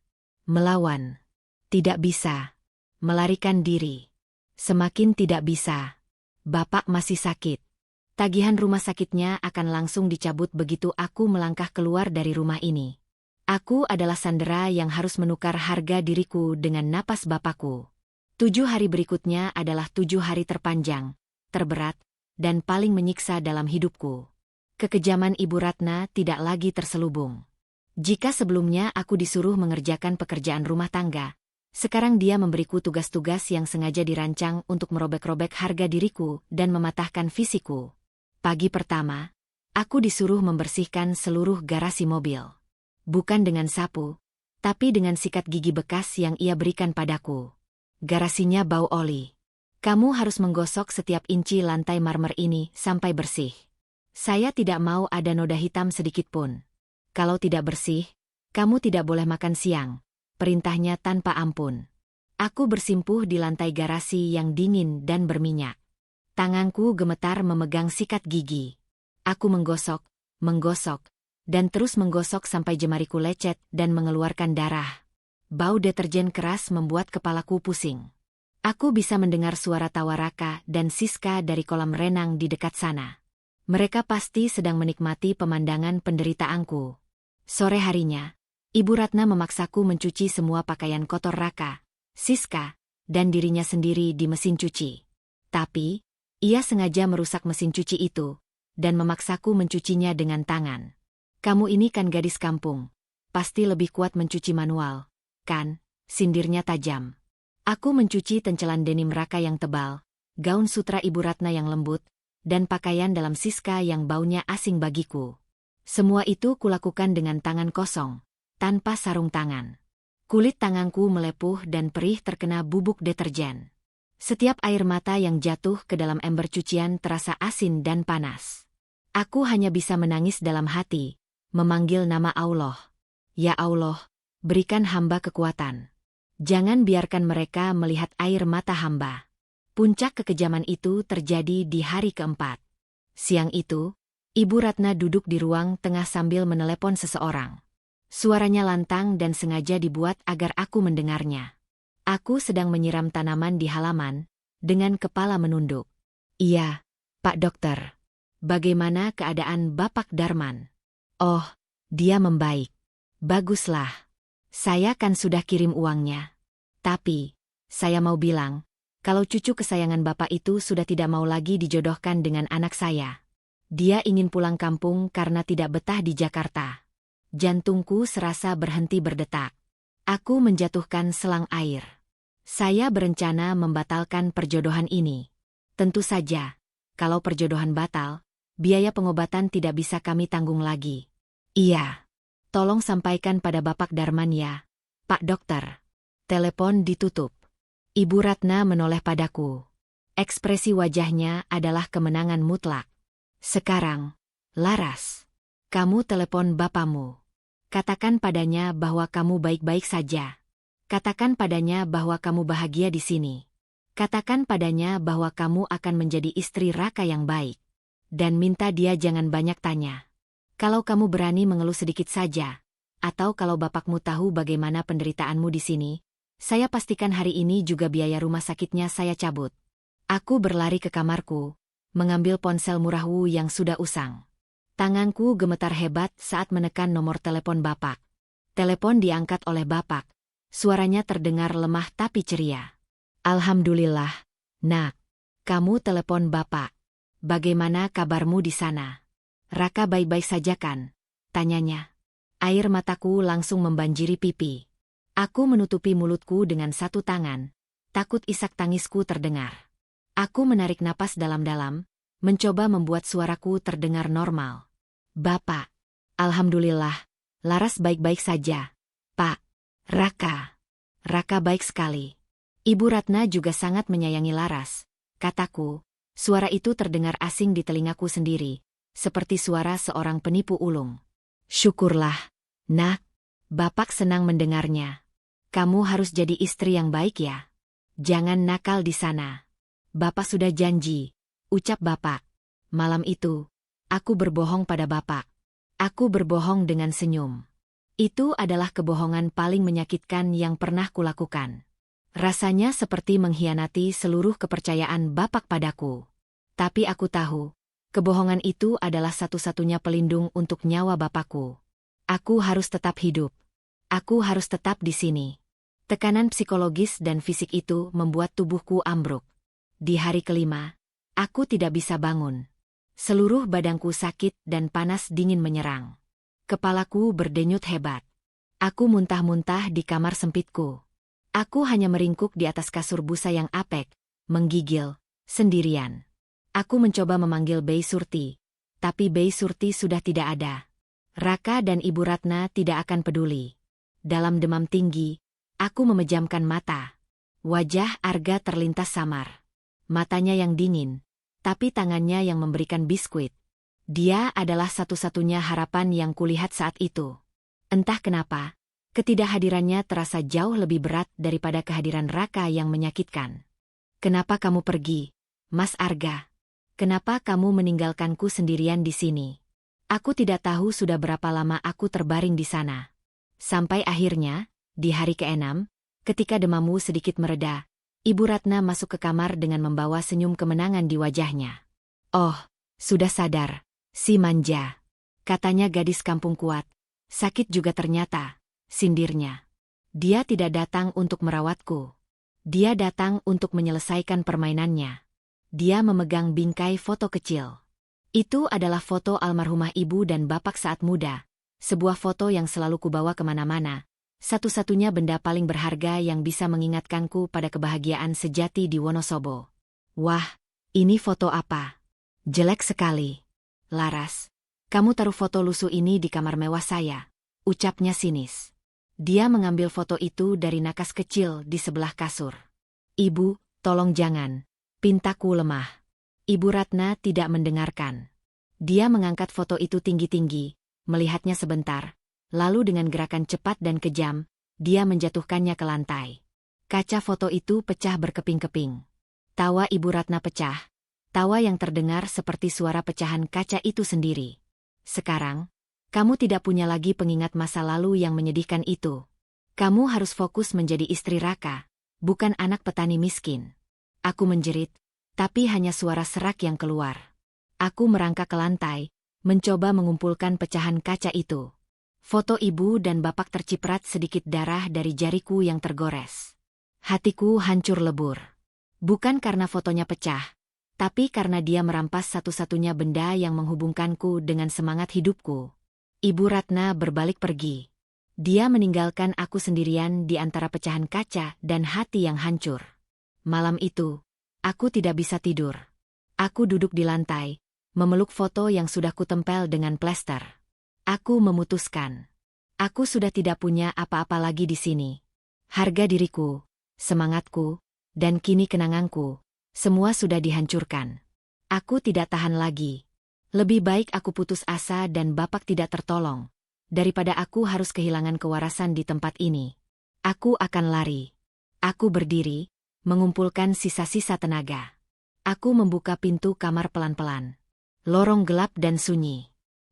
Melawan. Tidak bisa. Melarikan diri. Semakin tidak bisa. Bapak masih sakit. Tagihan rumah sakitnya akan langsung dicabut begitu aku melangkah keluar dari rumah ini. Aku adalah sandera yang harus menukar harga diriku dengan napas bapakku. 7 hari berikutnya adalah 7 hari terpanjang, terberat, dan paling menyiksa dalam hidupku. Kekejaman Ibu Ratna tidak lagi terselubung. Jika sebelumnya aku disuruh mengerjakan pekerjaan rumah tangga, sekarang dia memberiku tugas-tugas yang sengaja dirancang untuk merobek-robek harga diriku dan mematahkan fisikku. Pagi pertama, aku disuruh membersihkan seluruh garasi mobil. Bukan dengan sapu, tapi dengan sikat gigi bekas yang ia berikan padaku. Garasinya bau oli. Kamu harus menggosok setiap inci lantai marmer ini sampai bersih. Saya tidak mau ada noda hitam sedikitpun. Kalau tidak bersih, kamu tidak boleh makan siang. Perintahnya tanpa ampun. Aku bersimpuh di lantai garasi yang dingin dan berminyak. Tanganku gemetar memegang sikat gigi. Aku menggosok, dan terus menggosok sampai jemariku lecet dan mengeluarkan darah. Bau deterjen keras membuat kepalaku pusing. Aku bisa mendengar suara tawa Raka dan Siska dari kolam renang di dekat sana. Mereka pasti sedang menikmati pemandangan penderitaanku. Sore harinya, Ibu Ratna memaksaku mencuci semua pakaian kotor Raka, Siska, dan dirinya sendiri di mesin cuci. Tapi, ia sengaja merusak mesin cuci itu, dan memaksaku mencucinya dengan tangan. Kamu ini kan gadis kampung, pasti lebih kuat mencuci manual, kan? Sindirnya tajam. Aku mencuci tencelan denim Raka yang tebal, gaun sutra Ibu Ratna yang lembut, dan pakaian dalam Siska yang baunya asing bagiku. Semua itu kulakukan dengan tangan kosong, tanpa sarung tangan. Kulit tanganku melepuh dan perih terkena bubuk deterjen. Setiap air mata yang jatuh ke dalam ember cucian terasa asin dan panas. Aku hanya bisa menangis dalam hati, memanggil nama Allah. Ya Allah, berikan hamba kekuatan. Jangan biarkan mereka melihat air mata hamba. Puncak kekejaman itu terjadi di hari keempat. Siang itu, Ibu Ratna duduk di ruang tengah sambil menelepon seseorang. Suaranya lantang dan sengaja dibuat agar aku mendengarnya. Aku sedang menyiram tanaman di halaman, dengan kepala menunduk. Iya, Pak Dokter. Bagaimana keadaan Bapak Darman? Oh, dia membaik. Baguslah. Saya kan sudah kirim uangnya. Tapi, saya mau bilang, kalau cucu kesayangan Bapak itu sudah tidak mau lagi dijodohkan dengan anak saya. Dia ingin pulang kampung karena tidak betah di Jakarta. Jantungku serasa berhenti berdetak. Aku menjatuhkan selang air. Saya berencana membatalkan perjodohan ini. Tentu saja, kalau perjodohan batal, biaya pengobatan tidak bisa kami tanggung lagi. Iya. Tolong sampaikan pada Bapak Darman ya, Pak Dokter. Telepon ditutup. Ibu Ratna menoleh padaku. Ekspresi wajahnya adalah kemenangan mutlak. Sekarang, Laras, kamu telepon bapamu. Katakan padanya bahwa kamu baik-baik saja. Katakan padanya bahwa kamu bahagia di sini. Katakan padanya bahwa kamu akan menjadi istri Raka yang baik. Dan minta dia jangan banyak tanya. Kalau kamu berani mengeluh sedikit saja, atau kalau bapakmu tahu bagaimana penderitaanmu di sini, saya pastikan hari ini juga biaya rumah sakitnya saya cabut. Aku berlari ke kamarku, mengambil ponsel murahku yang sudah usang. Tanganku gemetar hebat saat menekan nomor telepon Bapak. Telepon diangkat oleh Bapak. Suaranya terdengar lemah tapi ceria. Alhamdulillah, Nak. Kamu telepon Bapak. Bagaimana kabarmu di sana? Raka baik-baik saja kan? Tanyanya. Air mataku langsung membanjiri pipi. Aku menutupi mulutku dengan satu tangan. Takut isak tangisku terdengar. Aku menarik napas dalam-dalam, mencoba membuat suaraku terdengar normal. Bapak, alhamdulillah, Laras baik-baik saja. Pak, Raka. Raka baik sekali. Ibu Ratna juga sangat menyayangi Laras, kataku. Suara itu terdengar asing di telingaku sendiri, seperti suara seorang penipu ulung. Syukurlah, Nak. Bapak senang mendengarnya. Kamu harus jadi istri yang baik ya. Jangan nakal di sana. Bapak sudah janji, ucap Bapak. Malam itu, aku berbohong pada Bapak. Aku berbohong dengan senyum. Itu adalah kebohongan paling menyakitkan yang pernah kulakukan. Rasanya seperti mengkhianati seluruh kepercayaan Bapak padaku. Tapi aku tahu, Kebohongan itu adalah satu-satunya pelindung untuk nyawa bapakku. Aku harus tetap hidup. Aku harus tetap di sini. Tekanan psikologis dan fisik itu membuat tubuhku ambruk. Di hari kelima, aku tidak bisa bangun. Seluruh badanku sakit dan panas dingin menyerang. Kepalaku berdenyut hebat. Aku muntah-muntah di kamar sempitku. Aku hanya meringkuk di atas kasur busa yang apek, menggigil, sendirian. Aku mencoba memanggil Bei Surti, tapi Bei Surti sudah tidak ada. Raka dan Ibu Ratna tidak akan peduli. Dalam demam tinggi, aku memejamkan mata. Wajah Arga terlintas samar. Matanya yang dingin, tapi tangannya yang memberikan biskuit. Dia adalah satu-satunya harapan yang kulihat saat itu. Entah kenapa, ketidakhadirannya terasa jauh lebih berat daripada kehadiran Raka yang menyakitkan. Kenapa kamu pergi, Mas Arga? Kenapa kamu meninggalkanku sendirian di sini? Aku tidak tahu sudah berapa lama aku terbaring di sana. Sampai akhirnya, di hari ke-6, ketika demammu sedikit mereda, Ibu Ratna masuk ke kamar dengan membawa senyum kemenangan di wajahnya. Oh, sudah sadar, si manja. Katanya gadis kampung kuat. Sakit juga ternyata, sindirnya. Dia tidak datang untuk merawatku. Dia datang untuk menyelesaikan permainannya. Dia memegang bingkai foto kecil. Itu adalah foto almarhumah ibu dan bapak saat muda. Sebuah foto yang selalu kubawa kemana-mana. Satu-satunya benda paling berharga yang bisa mengingatkanku pada kebahagiaan sejati di Wonosobo. Wah, ini foto apa? Jelek sekali. Laras, kamu taruh foto lusuh ini di kamar mewah saya, ucapnya sinis. Dia mengambil foto itu dari nakas kecil di sebelah kasur. Ibu, tolong jangan. Pintaku lemah. Ibu Ratna tidak mendengarkan. Dia mengangkat foto itu tinggi-tinggi, melihatnya sebentar. Lalu dengan gerakan cepat dan kejam, dia menjatuhkannya ke lantai. Kaca foto itu pecah berkeping-keping. Tawa Ibu Ratna pecah. Tawa yang terdengar seperti suara pecahan kaca itu sendiri. Sekarang, kamu tidak punya lagi pengingat masa lalu yang menyedihkan itu. Kamu harus fokus menjadi istri Raka, bukan anak petani miskin. Aku menjerit, tapi hanya suara serak yang keluar. Aku merangkak ke lantai, mencoba mengumpulkan pecahan kaca itu. Foto ibu dan bapak terciprat sedikit darah dari jariku yang tergores. Hatiku hancur lebur. Bukan karena fotonya pecah, tapi karena dia merampas satu-satunya benda yang menghubungkanku dengan semangat hidupku. Ibu Ratna berbalik pergi. Dia meninggalkan aku sendirian di antara pecahan kaca dan hati yang hancur. Malam itu, aku tidak bisa tidur. Aku duduk di lantai, memeluk foto yang sudah kutempel dengan plester. Aku memutuskan. Aku sudah tidak punya apa-apa lagi di sini. Harga diriku, semangatku, dan kini kenanganku, semua sudah dihancurkan. Aku tidak tahan lagi. Lebih baik aku putus asa dan bapak tidak tertolong, daripada aku harus kehilangan kewarasan di tempat ini. Aku akan lari. Aku berdiri, mengumpulkan sisa-sisa tenaga. Aku membuka pintu kamar pelan-pelan. Lorong gelap dan sunyi.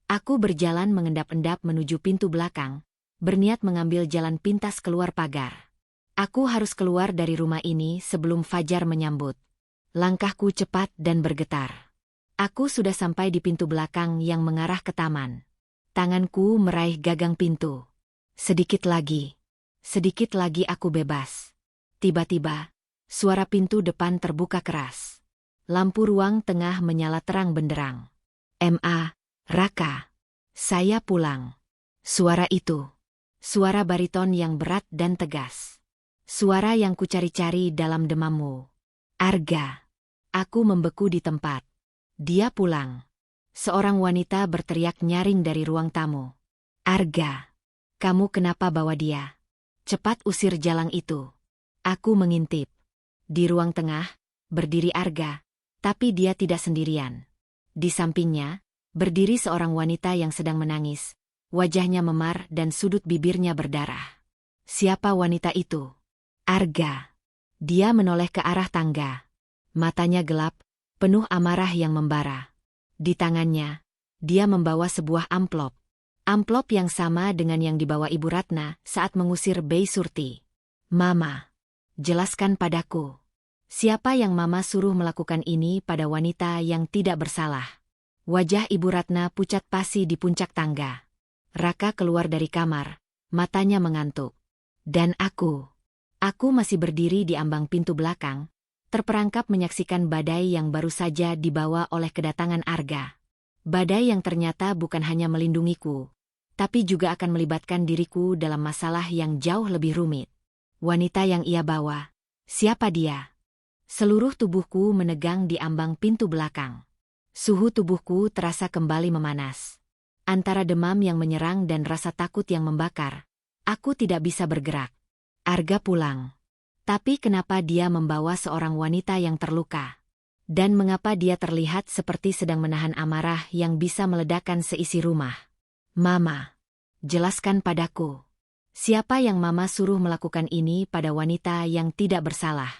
Aku berjalan mengendap-endap menuju pintu belakang, berniat mengambil jalan pintas keluar pagar. Aku harus keluar dari rumah ini sebelum fajar menyambut. Langkahku cepat dan bergetar. Aku sudah sampai di pintu belakang yang mengarah ke taman. Tanganku meraih gagang pintu. Sedikit lagi aku bebas. Tiba-tiba, suara pintu depan terbuka keras. Lampu ruang tengah menyala terang benderang. "Ma, Raka, saya pulang." Suara itu. Suara bariton yang berat dan tegas. Suara yang kucari-cari dalam demammu. Arga. Aku membeku di tempat. Dia pulang. Seorang wanita berteriak nyaring dari ruang tamu. Arga, kamu kenapa bawa dia? Cepat usir jalang itu. Aku mengintip. Di ruang tengah, berdiri Arga, tapi dia tidak sendirian. Di sampingnya, berdiri seorang wanita yang sedang menangis. Wajahnya memar dan sudut bibirnya berdarah. Siapa wanita itu? Arga. Dia menoleh ke arah tangga. Matanya gelap, penuh amarah yang membara. Di tangannya, dia membawa sebuah amplop. Amplop yang sama dengan yang dibawa Ibu Ratna saat mengusir Bei Surti. Mama, jelaskan padaku. Siapa yang Mama suruh melakukan ini pada wanita yang tidak bersalah? Wajah Ibu Ratna pucat pasi di puncak tangga. Raka keluar dari kamar, matanya mengantuk. Dan aku masih berdiri di ambang pintu belakang, terperangkap menyaksikan badai yang baru saja dibawa oleh kedatangan Arga. Badai yang ternyata bukan hanya melindungiku, tapi juga akan melibatkan diriku dalam masalah yang jauh lebih rumit. Wanita yang ia bawa, siapa dia? Seluruh tubuhku menegang di ambang pintu belakang. Suhu tubuhku terasa kembali memanas. Antara demam yang menyerang dan rasa takut yang membakar, aku tidak bisa bergerak. Arga pulang. Tapi kenapa dia membawa seorang wanita yang terluka? Dan mengapa dia terlihat seperti sedang menahan amarah yang bisa meledakkan seisi rumah? Mama, jelaskan padaku. Siapa yang Mama suruh melakukan ini pada wanita yang tidak bersalah?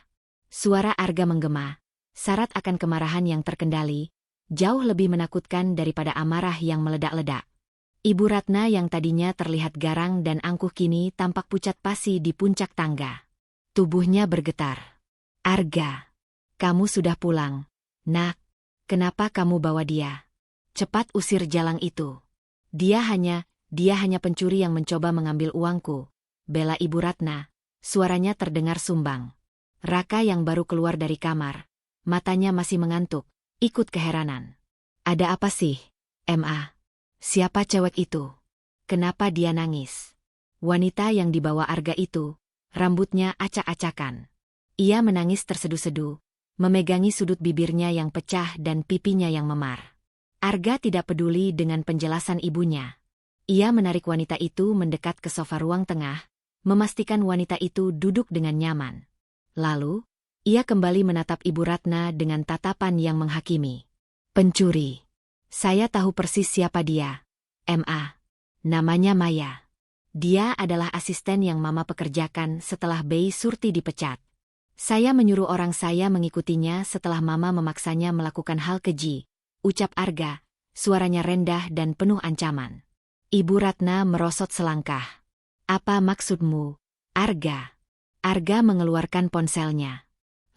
Suara Arga menggema, syarat akan kemarahan yang terkendali, jauh lebih menakutkan daripada amarah yang meledak-ledak. Ibu Ratna yang tadinya terlihat garang dan angkuh kini tampak pucat pasi di puncak tangga. Tubuhnya bergetar. Arga, kamu sudah pulang. Nak, kenapa kamu bawa dia? Cepat usir jalang itu. Dia hanya pencuri yang mencoba mengambil uangku. Bela Ibu Ratna, suaranya terdengar sumbang. Raka yang baru keluar dari kamar, matanya masih mengantuk, ikut keheranan. Ada apa sih, Ma? Siapa cewek itu? Kenapa dia nangis? Wanita yang dibawa Arga itu, rambutnya acak-acakan. Ia menangis terseduh-seduh, memegangi sudut bibirnya yang pecah dan pipinya yang memar. Arga tidak peduli dengan penjelasan ibunya. Ia menarik wanita itu mendekat ke sofa ruang tengah, memastikan wanita itu duduk dengan nyaman. Lalu, ia kembali menatap Ibu Ratna dengan tatapan yang menghakimi. Pencuri. Saya tahu persis siapa dia. Ma. Namanya Maya. Dia adalah asisten yang Mama pekerjakan setelah Bei Surti dipecat. Saya menyuruh orang saya mengikutinya setelah Mama memaksanya melakukan hal keji, ucap Arga, suaranya rendah dan penuh ancaman. Ibu Ratna merosot selangkah. Apa maksudmu, Arga? Arga mengeluarkan ponselnya.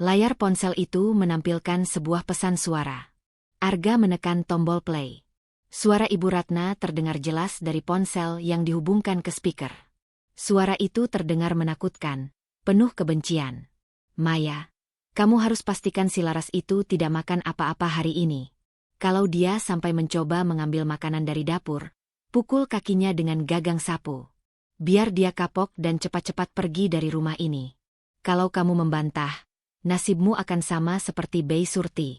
Layar ponsel itu menampilkan sebuah pesan suara. Arga menekan tombol play. Suara Ibu Ratna terdengar jelas dari ponsel yang dihubungkan ke speaker. Suara itu terdengar menakutkan, penuh kebencian. Maya, kamu harus pastikan si Laras itu tidak makan apa-apa hari ini. Kalau dia sampai mencoba mengambil makanan dari dapur, pukul kakinya dengan gagang sapu. Biar dia kapok dan cepat-cepat pergi dari rumah ini. Kalau kamu membantah, nasibmu akan sama seperti Bei Surti.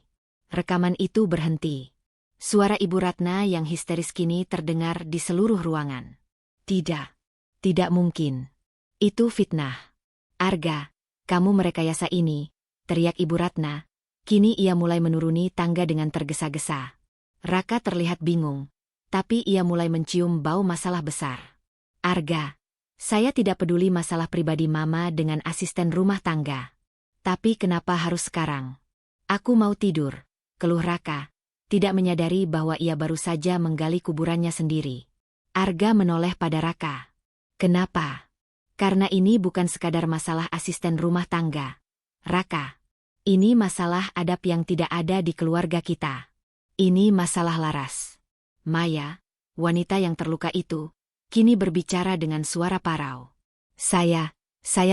Rekaman itu berhenti. Suara Ibu Ratna yang histeris kini terdengar di seluruh ruangan. Tidak mungkin. Itu fitnah. Arga, kamu merekayasa ini, teriak Ibu Ratna. Kini ia mulai menuruni tangga dengan tergesa-gesa. Raka terlihat bingung, tapi ia mulai mencium bau masalah besar. Arga, saya tidak peduli masalah pribadi Mama dengan asisten rumah tangga. Tapi kenapa harus sekarang? Aku mau tidur, keluh Raka, tidak menyadari bahwa ia baru saja menggali kuburannya sendiri. Arga menoleh pada Raka. Kenapa? Karena ini bukan sekadar masalah asisten rumah tangga. Raka, ini masalah adab yang tidak ada di keluarga kita. Ini masalah Laras. Maya, wanita yang terluka itu, kini berbicara dengan suara parau. Saya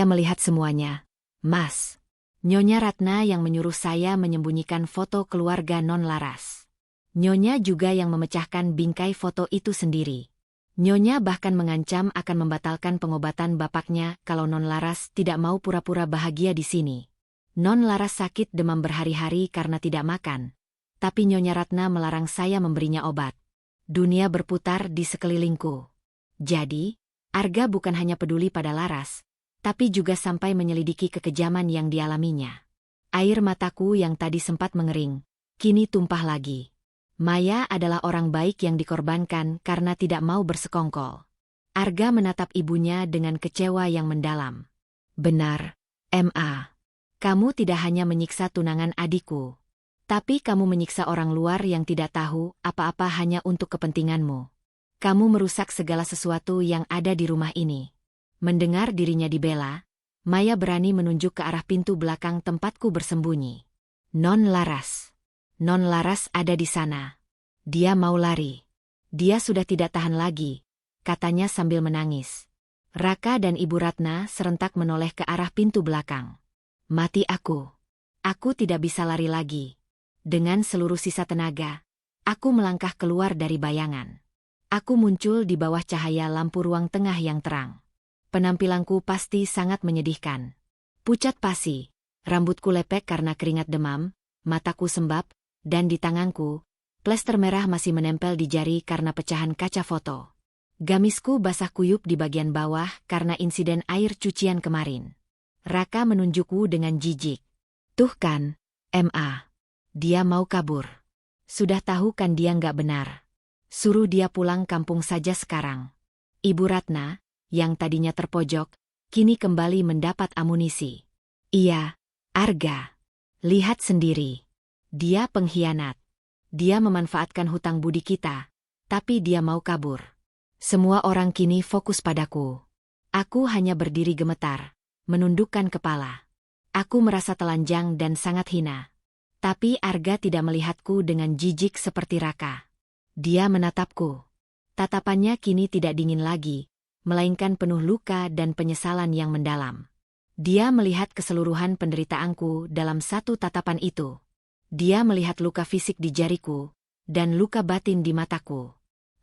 melihat semuanya, Mas. Nyonya Ratna yang menyuruh saya menyembunyikan foto keluarga Non Laras. Nyonya juga yang memecahkan bingkai foto itu sendiri. Nyonya bahkan mengancam akan membatalkan pengobatan bapaknya kalau Non Laras tidak mau pura-pura bahagia di sini. Non Laras sakit demam berhari-hari karena tidak makan. Tapi Nyonya Ratna melarang saya memberinya obat. Dunia berputar di sekelilingku. Jadi, Arga bukan hanya peduli pada Laras, tapi juga sampai menyelidiki kekejaman yang dialaminya. Air mataku yang tadi sempat mengering, kini tumpah lagi. Maya adalah orang baik yang dikorbankan karena tidak mau bersekongkol. Arga menatap ibunya dengan kecewa yang mendalam. Benar, Ma. Kamu tidak hanya menyiksa tunangan adikku, tapi kamu menyiksa orang luar yang tidak tahu apa-apa hanya untuk kepentinganmu. Kamu merusak segala sesuatu yang ada di rumah ini. Mendengar dirinya dibela, Maya berani menunjuk ke arah pintu belakang tempatku bersembunyi. Non Laras. Non Laras ada di sana. Dia mau lari. Dia sudah tidak tahan lagi, katanya sambil menangis. Raka dan Ibu Ratna serentak menoleh ke arah pintu belakang. Mati aku. Aku tidak bisa lari lagi. Dengan seluruh sisa tenaga, aku melangkah keluar dari bayangan. Aku muncul di bawah cahaya lampu ruang tengah yang terang. Penampilanku pasti sangat menyedihkan. Pucat pasi, rambutku lepek karena keringat demam, mataku sembab, dan di tanganku, plester merah masih menempel di jari karena pecahan kaca foto. Gamisku basah kuyup di bagian bawah karena insiden air cucian kemarin. Raka menunjukku dengan jijik. Tuh kan, Ma. Dia mau kabur. Sudah tahu kan dia nggak benar. Suruh dia pulang kampung saja sekarang. Ibu Ratna, yang tadinya terpojok, kini kembali mendapat amunisi. Iya, Arga. Lihat sendiri. Dia pengkhianat. Dia memanfaatkan hutang budi kita, tapi dia mau kabur. Semua orang kini fokus padaku. Aku hanya berdiri gemetar, menundukkan kepala. Aku merasa telanjang dan sangat hina. Tapi Arga tidak melihatku dengan jijik seperti Raka. Dia menatapku. Tatapannya kini tidak dingin lagi, melainkan penuh luka dan penyesalan yang mendalam. Dia melihat keseluruhan penderitaanku dalam satu tatapan itu. Dia melihat luka fisik di jariku, dan luka batin di mataku.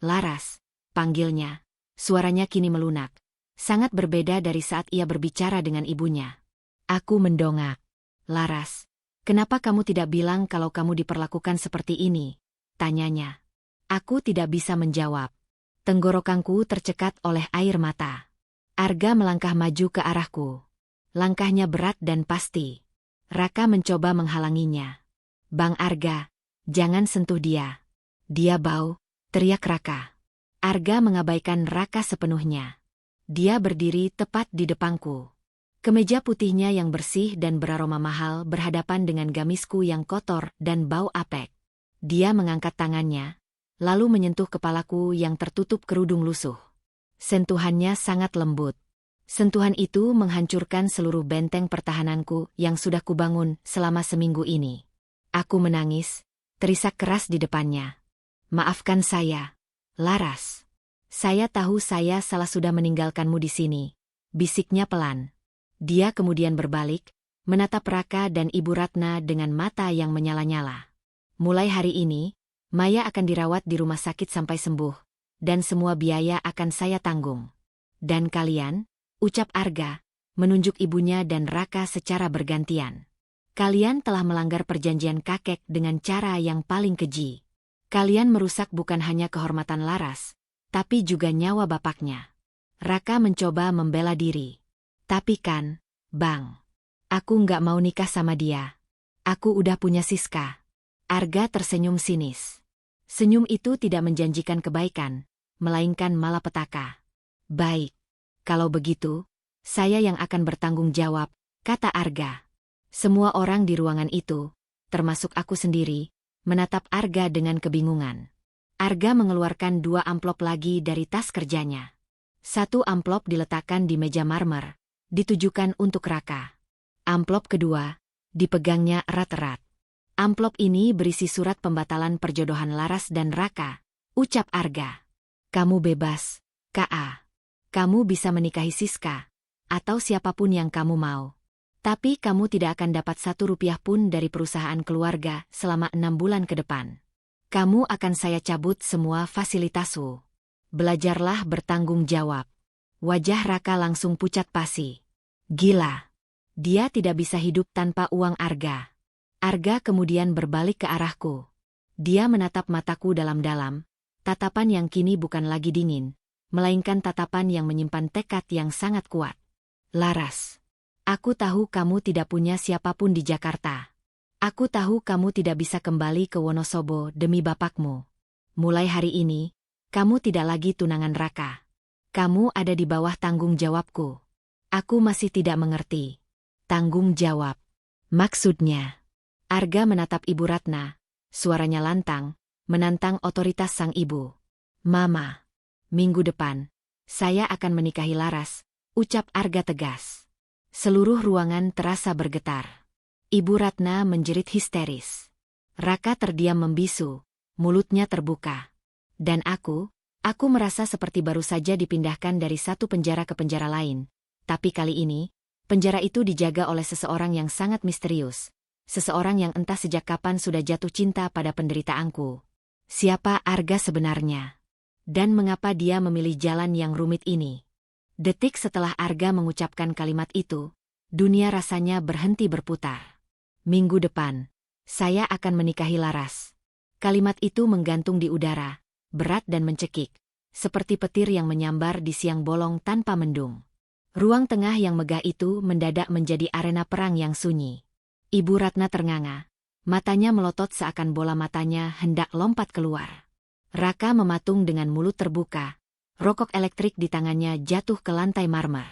Laras, panggilnya. Suaranya kini melunak. Sangat berbeda dari saat ia berbicara dengan ibunya. Aku mendongak. Laras, kenapa kamu tidak bilang kalau kamu diperlakukan seperti ini? Tanyanya. Aku tidak bisa menjawab. Tenggorokanku tercekat oleh air mata. Arga melangkah maju ke arahku. Langkahnya berat dan pasti. Raka mencoba menghalanginya. Bang Arga, jangan sentuh dia. Dia bau, teriak Raka. Arga mengabaikan Raka sepenuhnya. Dia berdiri tepat di depanku. Kemeja putihnya yang bersih dan beraroma mahal berhadapan dengan gamisku yang kotor dan bau apek. Dia mengangkat tangannya, lalu menyentuh kepalaku yang tertutup kerudung lusuh. Sentuhannya sangat lembut. Sentuhan itu menghancurkan seluruh benteng pertahananku yang sudah kubangun selama seminggu ini. Aku menangis, terisak keras di depannya. Maafkan saya, Laras. Saya tahu saya salah sudah meninggalkanmu di sini, bisiknya pelan. Dia kemudian berbalik, menatap Raka dan Ibu Ratna dengan mata yang menyala-nyala. Mulai hari ini, Maya akan dirawat di rumah sakit sampai sembuh, dan semua biaya akan saya tanggung. Dan kalian, ucap Arga, menunjuk ibunya dan Raka secara bergantian. Kalian telah melanggar perjanjian kakek dengan cara yang paling keji. Kalian merusak bukan hanya kehormatan Laras, tapi juga nyawa bapaknya. Raka mencoba membela diri. Tapi kan, Bang, aku nggak mau nikah sama dia. Aku udah punya Siska. Arga tersenyum sinis. Senyum itu tidak menjanjikan kebaikan, melainkan malapetaka. Baik, kalau begitu, saya yang akan bertanggung jawab, kata Arga. Semua orang di ruangan itu, termasuk aku sendiri, menatap Arga dengan kebingungan. Arga mengeluarkan 2 amplop lagi dari tas kerjanya. 1 amplop diletakkan di meja marmer, ditujukan untuk Raka. Amplop kedua, dipegangnya erat-erat. Amplop ini berisi surat pembatalan perjodohan Laras dan Raka, ucap Arga. Kamu bebas, K.A. Kamu bisa menikahi Siska, atau siapapun yang kamu mau. Tapi kamu tidak akan dapat 1 rupiah pun dari perusahaan keluarga selama 6 bulan ke depan. Kamu akan saya cabut semua fasilitasmu. Belajarlah bertanggung jawab. Wajah Raka langsung pucat pasi. Gila. Dia tidak bisa hidup tanpa uang Arga. Arga kemudian berbalik ke arahku. Dia menatap mataku dalam-dalam, tatapan yang kini bukan lagi dingin, melainkan tatapan yang menyimpan tekad yang sangat kuat. Laras, aku tahu kamu tidak punya siapapun di Jakarta. Aku tahu kamu tidak bisa kembali ke Wonosobo demi bapakmu. Mulai hari ini, kamu tidak lagi tunangan Raka. Kamu ada di bawah tanggung jawabku. Aku masih tidak mengerti. Tanggung jawab. Maksudnya. Arga menatap Ibu Ratna. Suaranya lantang, menantang otoritas sang ibu. Mama. Minggu depan, saya akan menikahi Laras, ucap Arga tegas. Seluruh ruangan terasa bergetar. Ibu Ratna menjerit histeris. Raka terdiam membisu, mulutnya terbuka. Dan aku merasa seperti baru saja dipindahkan dari satu penjara ke penjara lain. Tapi kali ini, penjara itu dijaga oleh seseorang yang sangat misterius. Seseorang yang entah sejak kapan sudah jatuh cinta pada penderitaanku. Siapa Arga sebenarnya? Dan mengapa dia memilih jalan yang rumit ini? Detik setelah Arga mengucapkan kalimat itu, dunia rasanya berhenti berputar. Minggu depan, saya akan menikahi Laras. Kalimat itu menggantung di udara, berat dan mencekik, seperti petir yang menyambar di siang bolong tanpa mendung. Ruang tengah yang megah itu mendadak menjadi arena perang yang sunyi. Ibu Ratna ternganga, matanya melotot seakan bola matanya hendak lompat keluar. Raka mematung dengan mulut terbuka, rokok elektrik di tangannya jatuh ke lantai marmer.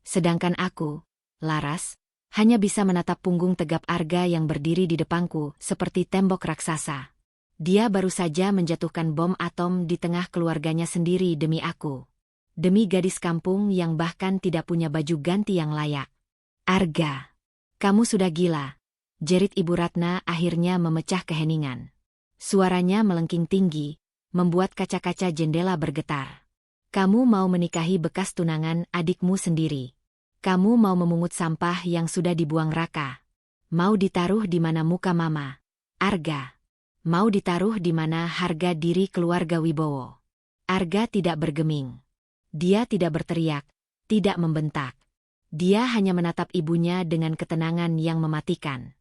Sedangkan aku, Laras, hanya bisa menatap punggung tegap Arga yang berdiri di depanku seperti tembok raksasa. Dia baru saja menjatuhkan bom atom di tengah keluarganya sendiri demi aku. Demi gadis kampung yang bahkan tidak punya baju ganti yang layak. Arga, kamu sudah gila, jerit Ibu Ratna akhirnya memecah keheningan. Suaranya melengking tinggi, membuat kaca-kaca jendela bergetar. Kamu mau menikahi bekas tunangan adikmu sendiri. Kamu mau memungut sampah yang sudah dibuang Raka. Mau ditaruh di mana muka Mama, Arga. Mau ditaruh di mana harga diri keluarga Wibowo. Arga tidak bergeming. Dia tidak berteriak, tidak membentak. Dia hanya menatap ibunya dengan ketenangan yang mematikan.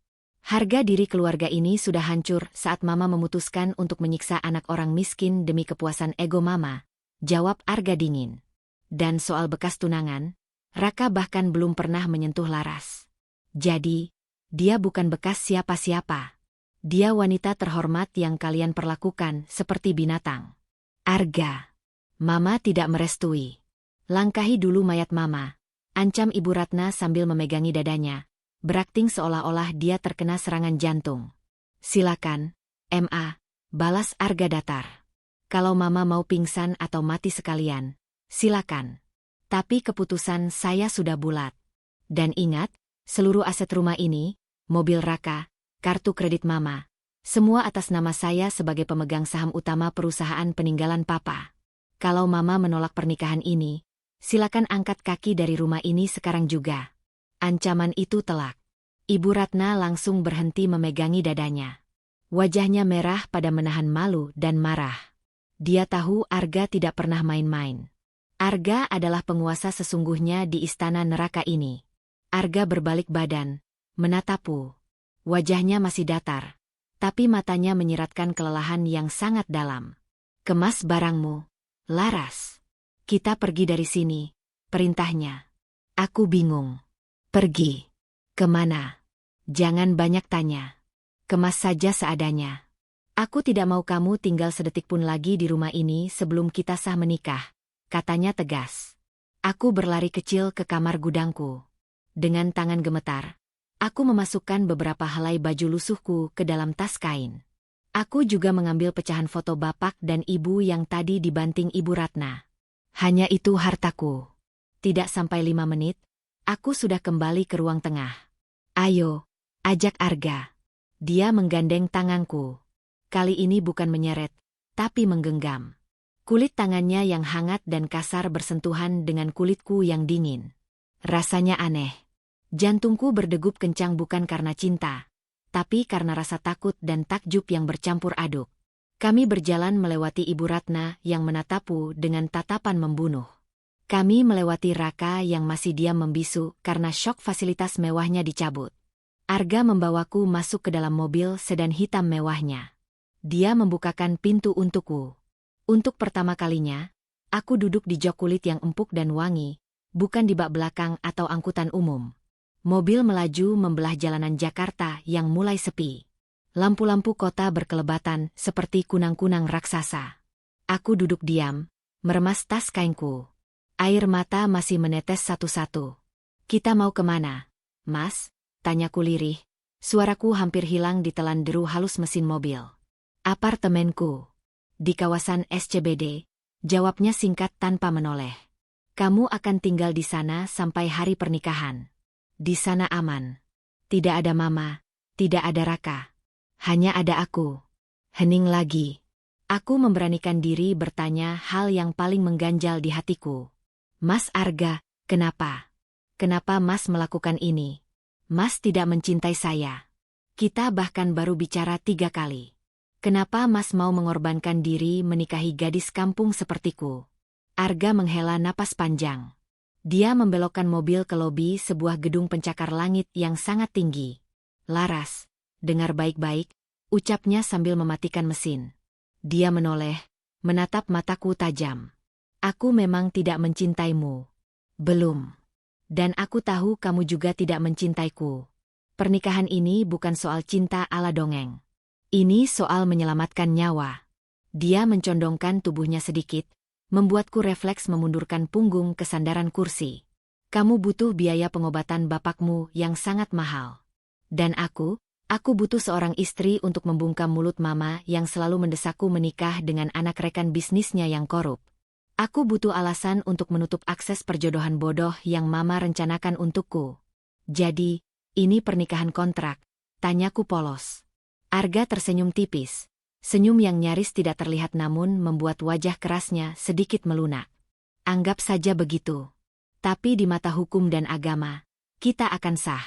Harga diri keluarga ini sudah hancur saat Mama memutuskan untuk menyiksa anak orang miskin demi kepuasan ego Mama, jawab Arga dingin. Dan soal bekas tunangan, Raka bahkan belum pernah menyentuh Laras. Jadi, dia bukan bekas siapa-siapa. Dia wanita terhormat yang kalian perlakukan seperti binatang. Arga, Mama tidak merestui. Langkahi dulu mayat Mama, ancam Ibu Ratna sambil memegangi dadanya, berakting seolah-olah dia terkena serangan jantung. Silakan, Ma, balas Arga datar. Kalau Mama mau pingsan atau mati sekalian, silakan. Tapi keputusan saya sudah bulat. Dan ingat, seluruh aset rumah ini, mobil Raka, kartu kredit Mama, semua atas nama saya sebagai pemegang saham utama perusahaan peninggalan Papa. Kalau Mama menolak pernikahan ini, silakan angkat kaki dari rumah ini sekarang juga. Ancaman itu telak. Ibu Ratna langsung berhenti memegangi dadanya. Wajahnya merah pada menahan malu dan marah. Dia tahu Arga tidak pernah main-main. Arga adalah penguasa sesungguhnya di istana neraka ini. Arga berbalik badan, menatapku. Wajahnya masih datar, tapi matanya menyiratkan kelelahan yang sangat dalam. Kemas barangmu, Laras. Kita pergi dari sini, perintahnya. Aku bingung. Pergi. Kemana? Jangan banyak tanya. Kemas saja seadanya. Aku tidak mau kamu tinggal sedetik pun lagi di rumah ini sebelum kita sah menikah, katanya tegas. Aku berlari kecil ke kamar gudangku. Dengan tangan gemetar, aku memasukkan beberapa helai baju lusuhku ke dalam tas kain. Aku juga mengambil pecahan foto bapak dan ibu yang tadi dibanting Ibu Ratna. Hanya itu hartaku. Tidak sampai 5 menit, aku sudah kembali ke ruang tengah. Ayo, ajak Arga. Dia menggandeng tanganku. Kali ini bukan menyeret, tapi menggenggam. Kulit tangannya yang hangat dan kasar bersentuhan dengan kulitku yang dingin. Rasanya aneh. Jantungku berdegup kencang bukan karena cinta, tapi karena rasa takut dan takjub yang bercampur aduk. Kami berjalan melewati Ibu Ratna yang menatapku dengan tatapan membunuh. Kami melewati Raka yang masih diam membisu karena syok fasilitas mewahnya dicabut. Arga membawaku masuk ke dalam mobil sedan hitam mewahnya. Dia membukakan pintu untukku. Untuk pertama kalinya, aku duduk di jok kulit yang empuk dan wangi, bukan di bak belakang atau angkutan umum. Mobil melaju membelah jalanan Jakarta yang mulai sepi. Lampu-lampu kota berkelebatan seperti kunang-kunang raksasa. Aku duduk diam, meremas tas kainku. Air mata masih menetes satu-satu. Kita mau kemana, Mas? Tanyaku lirih. Suaraku hampir hilang ditelan deru halus mesin mobil. Apartemenku. Di kawasan SCBD, jawabnya singkat tanpa menoleh. Kamu akan tinggal di sana sampai hari pernikahan. Di sana aman. Tidak ada Mama, tidak ada Raka. Hanya ada aku. Hening lagi. Aku memberanikan diri bertanya hal yang paling mengganjal di hatiku. Mas Arga, kenapa? Kenapa Mas melakukan ini? Mas tidak mencintai saya. Kita bahkan baru bicara 3 kali. Kenapa Mas mau mengorbankan diri menikahi gadis kampung sepertiku? Arga menghela napas panjang. Dia membelokkan mobil ke lobi sebuah gedung pencakar langit yang sangat tinggi. Laras, dengar baik-baik, ucapnya sambil mematikan mesin. Dia menoleh, menatap mataku tajam. Aku memang tidak mencintaimu. Belum. Dan aku tahu kamu juga tidak mencintaiku. Pernikahan ini bukan soal cinta ala dongeng. Ini soal menyelamatkan nyawa. Dia mencondongkan tubuhnya sedikit, membuatku refleks memundurkan punggung ke sandaran kursi. Kamu butuh biaya pengobatan bapakmu yang sangat mahal. Dan aku butuh seorang istri untuk membungkam mulut mama yang selalu mendesakku menikah dengan anak rekan bisnisnya yang korup. Aku butuh alasan untuk menutup akses perjodohan bodoh yang mama rencanakan untukku. Jadi, ini pernikahan kontrak, tanyaku polos. Arga tersenyum tipis. Senyum yang nyaris tidak terlihat namun membuat wajah kerasnya sedikit melunak. Anggap saja begitu. Tapi di mata hukum dan agama, kita akan sah.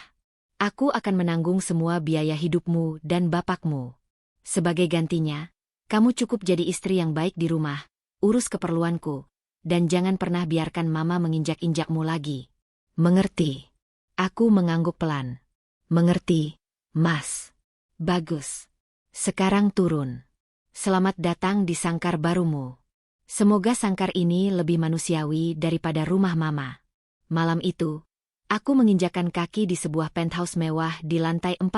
Aku akan menanggung semua biaya hidupmu dan bapakmu. Sebagai gantinya, kamu cukup jadi istri yang baik di rumah, urus keperluanku, dan jangan pernah biarkan mama menginjak-injakmu lagi. Mengerti? Aku mengangguk pelan. Mengerti, Mas. Bagus. Sekarang turun. Selamat datang di sangkar barumu. Semoga sangkar ini lebih manusiawi daripada rumah mama. Malam itu, aku menginjakkan kaki di sebuah penthouse mewah di lantai 40.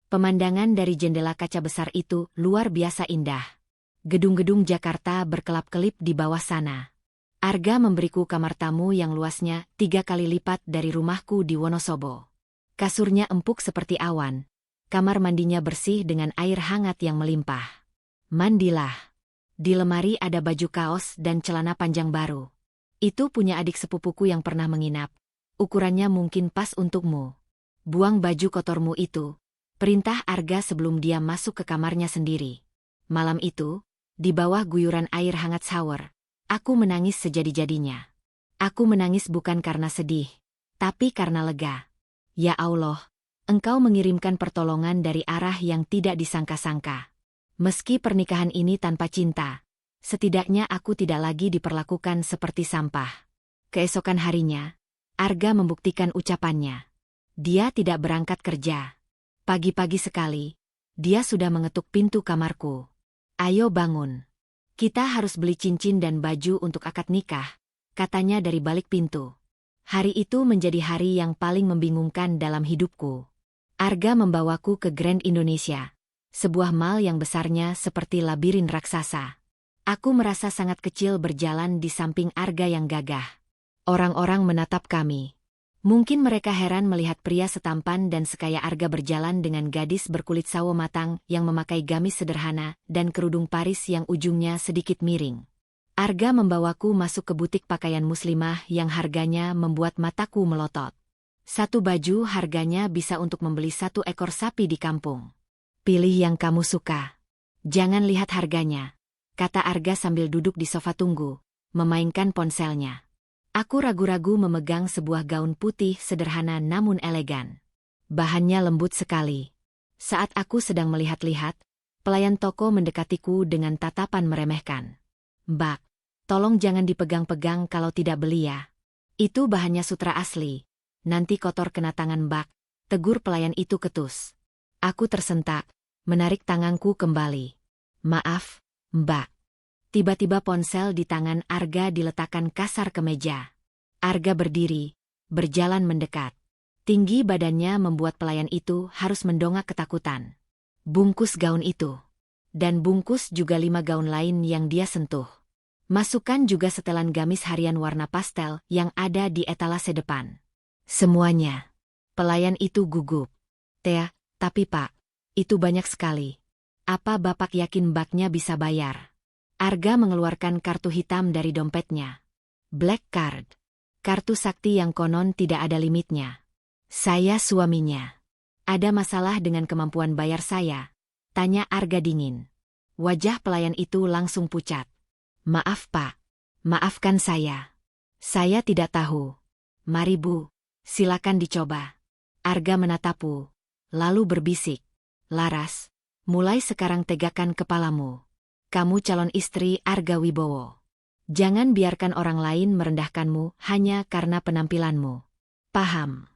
Pemandangan dari jendela kaca besar itu luar biasa indah. Gedung-gedung Jakarta berkelap-kelip di bawah sana. Arga memberiku kamar tamu yang luasnya 3 kali lipat dari rumahku di Wonosobo. Kasurnya empuk seperti awan. Kamar mandinya bersih dengan air hangat yang melimpah. Mandilah. Di lemari ada baju kaos dan celana panjang baru. Itu punya adik sepupuku yang pernah menginap. Ukurannya mungkin pas untukmu. Buang baju kotormu itu. Perintah Arga sebelum dia masuk ke kamarnya sendiri. Malam itu, di bawah guyuran air hangat shower, aku menangis sejadi-jadinya. Aku menangis bukan karena sedih, tapi karena lega. Ya Allah, Engkau mengirimkan pertolongan dari arah yang tidak disangka-sangka. Meski pernikahan ini tanpa cinta, setidaknya aku tidak lagi diperlakukan seperti sampah. Keesokan harinya, Arga membuktikan ucapannya. Dia tidak berangkat kerja. Pagi-pagi sekali, dia sudah mengetuk pintu kamarku. Ayo bangun. Kita harus beli cincin dan baju untuk akad nikah, katanya dari balik pintu. Hari itu menjadi hari yang paling membingungkan dalam hidupku. Arga membawaku ke Grand Indonesia, sebuah mall yang besarnya seperti labirin raksasa. Aku merasa sangat kecil berjalan di samping Arga yang gagah. Orang-orang menatap kami. Mungkin mereka heran melihat pria setampan dan sekaya Arga berjalan dengan gadis berkulit sawo matang yang memakai gamis sederhana dan kerudung Paris yang ujungnya sedikit miring. Arga membawaku masuk ke butik pakaian muslimah yang harganya membuat mataku melotot. Satu baju harganya bisa untuk membeli 1 ekor sapi di kampung. Pilih yang kamu suka. Jangan lihat harganya, kata Arga sambil duduk di sofa tunggu, memainkan ponselnya. Aku ragu-ragu memegang sebuah gaun putih sederhana namun elegan. Bahannya lembut sekali. Saat aku sedang melihat-lihat, pelayan toko mendekatiku dengan tatapan meremehkan. Mbak, tolong jangan dipegang-pegang kalau tidak beli ya. Itu bahannya sutra asli. Nanti kotor kena tangan Mbak, tegur pelayan itu ketus. Aku tersentak, menarik tanganku kembali. Maaf, Mbak. Tiba-tiba ponsel di tangan Arga diletakkan kasar ke meja. Arga berdiri, berjalan mendekat. Tinggi badannya membuat pelayan itu harus mendongak ketakutan. Bungkus gaun itu. Dan bungkus juga 5 gaun lain yang dia sentuh. Masukkan juga setelan gamis harian warna pastel yang ada di etalase depan. Semuanya. Pelayan itu gugup. Tea, tapi Pak, itu banyak sekali. Apa Bapak yakin Mbaknya bisa bayar? Arga mengeluarkan kartu hitam dari dompetnya. Black Card. Kartu sakti yang konon tidak ada limitnya. Saya suaminya. Ada masalah dengan kemampuan bayar saya? Tanya Arga dingin. Wajah pelayan itu langsung pucat. Maaf Pak. Maafkan saya. Saya tidak tahu. Mari Bu, silakan dicoba. Arga menatapku, lalu berbisik. Laras, mulai sekarang tegakkan kepalamu. Kamu calon istri Arga Wibowo. Jangan biarkan orang lain merendahkanmu hanya karena penampilanmu. Paham?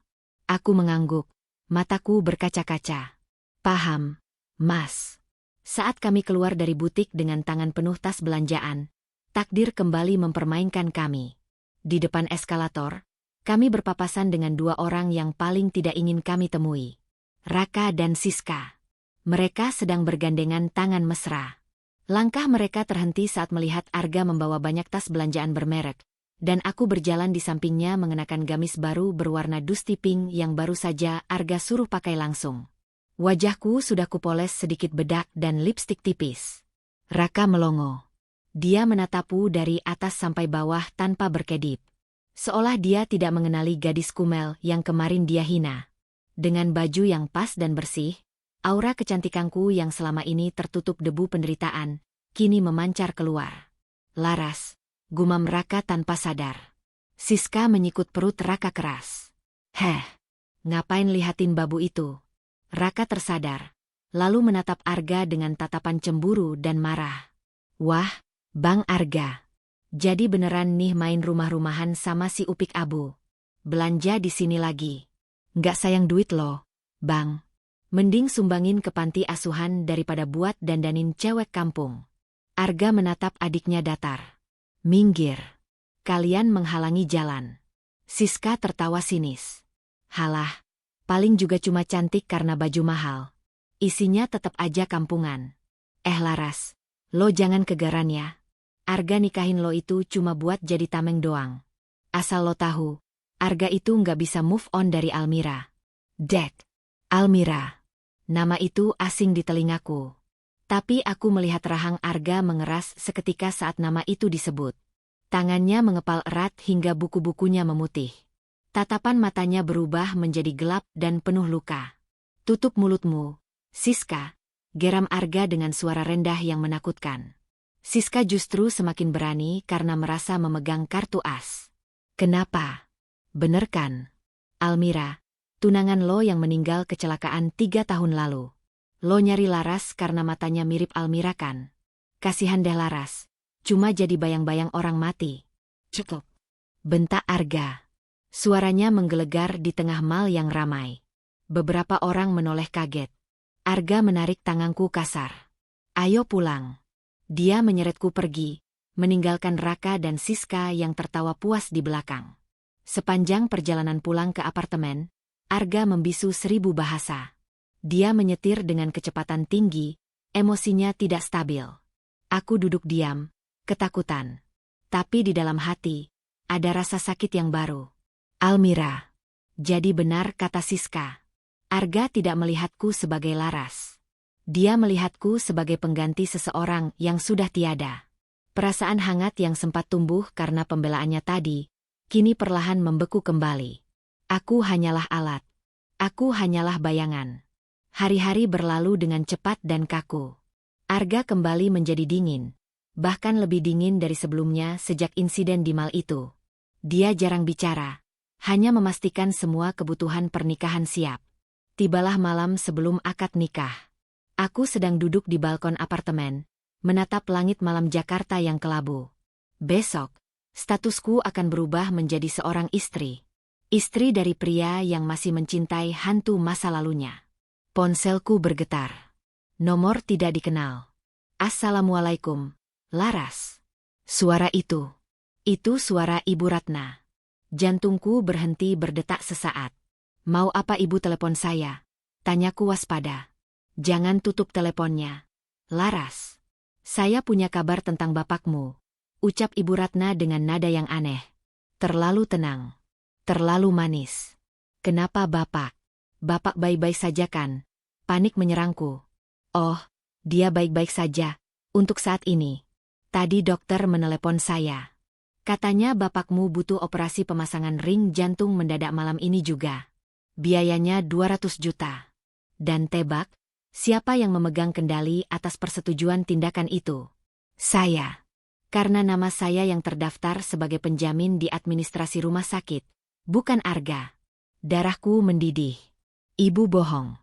Aku mengangguk, mataku berkaca-kaca. Paham, Mas. Saat kami keluar dari butik dengan tangan penuh tas belanjaan, takdir kembali mempermainkan kami. Di depan eskalator, kami berpapasan dengan dua orang yang paling tidak ingin kami temui. Raka dan Siska. Mereka sedang bergandengan tangan mesra. Langkah mereka terhenti saat melihat Arga membawa banyak tas belanjaan bermerek, dan aku berjalan di sampingnya mengenakan gamis baru berwarna dusty pink yang baru saja Arga suruh pakai langsung. Wajahku sudah kupoles sedikit bedak dan lipstik tipis. Raka melongo. Dia menatapku dari atas sampai bawah tanpa berkedip. Seolah dia tidak mengenali gadis kumel yang kemarin dia hina. Dengan baju yang pas dan bersih, aura kecantikanku yang selama ini tertutup debu penderitaan, kini memancar keluar. Laras, gumam Raka tanpa sadar. Siska menyikut perut Raka keras. Ngapain lihatin babu itu? Raka tersadar, lalu menatap Arga dengan tatapan cemburu dan marah. Wah, Bang Arga. Jadi beneran nih main rumah-rumahan sama si Upik Abu. Belanja di sini lagi. Nggak sayang duit loh, Bang. Mending sumbangin ke panti asuhan daripada buat dandanin cewek kampung. Arga menatap adiknya datar. Minggir. Kalian menghalangi jalan. Siska tertawa sinis. Halah. Paling juga cuma cantik karena baju mahal. Isinya tetap aja kampungan. Laras, lo jangan kegaran ya. Arga nikahin lo itu cuma buat jadi tameng doang. Asal lo tahu, Arga itu nggak bisa move on dari Almira. Dek, Almira. Nama itu asing di telingaku. Tapi aku melihat rahang Arga mengeras seketika saat nama itu disebut. Tangannya mengepal erat hingga buku-bukunya memutih. Tatapan matanya berubah menjadi gelap dan penuh luka. Tutup mulutmu, Siska, geram Arga dengan suara rendah yang menakutkan. Siska justru semakin berani karena merasa memegang kartu as. Kenapa? Bener kan? Almira, tunangan lo yang meninggal kecelakaan 3 tahun lalu. Lo nyari Laras karena matanya mirip Almira kan? Kasihan deh Laras, cuma jadi bayang-bayang orang mati. Cukup. Bentak Arga. Suaranya menggelegar di tengah mal yang ramai. Beberapa orang menoleh kaget. Arga menarik tanganku kasar. Ayo pulang. Dia menyeretku pergi, meninggalkan Raka dan Siska yang tertawa puas di belakang. Sepanjang perjalanan pulang ke apartemen, Arga membisu 1000 bahasa. Dia menyetir dengan kecepatan tinggi, emosinya tidak stabil. Aku duduk diam, ketakutan. Tapi di dalam hati, ada rasa sakit yang baru. Almira. Jadi benar kata Siska. Arga tidak melihatku sebagai Laras. Dia melihatku sebagai pengganti seseorang yang sudah tiada. Perasaan hangat yang sempat tumbuh karena pembelaannya tadi, kini perlahan membeku kembali. Aku hanyalah alat. Aku hanyalah bayangan. Hari-hari berlalu dengan cepat dan kaku. Arga kembali menjadi dingin. Bahkan lebih dingin dari sebelumnya sejak insiden di mal itu. Dia jarang bicara. Hanya memastikan semua kebutuhan pernikahan siap. Tibalah malam sebelum akad nikah. Aku sedang duduk di balkon apartemen, menatap langit malam Jakarta yang kelabu. Besok, statusku akan berubah menjadi seorang istri. Istri dari pria yang masih mencintai hantu masa lalunya. Ponselku bergetar. Nomor tidak dikenal. Assalamualaikum, Laras. Suara itu suara Ibu Ratna. Jantungku berhenti berdetak sesaat. Mau apa ibu telepon saya? Tanyaku waspada. Jangan tutup teleponnya. Laras. Saya punya kabar tentang bapakmu. Ucap Ibu Ratna dengan nada yang aneh. Terlalu tenang. Terlalu manis. Kenapa bapak? Bapak baik-baik saja kan? Panik menyerangku. Oh, dia baik-baik saja. Untuk saat ini. Tadi dokter menelepon saya. Katanya bapakmu butuh operasi pemasangan ring jantung mendadak malam ini juga. Biayanya 200 juta. Dan tebak, Siapa yang memegang kendali atas persetujuan tindakan itu? Saya. Karena nama saya yang terdaftar sebagai penjamin di administrasi rumah sakit, bukan Arga. Darahku mendidih. Ibu bohong.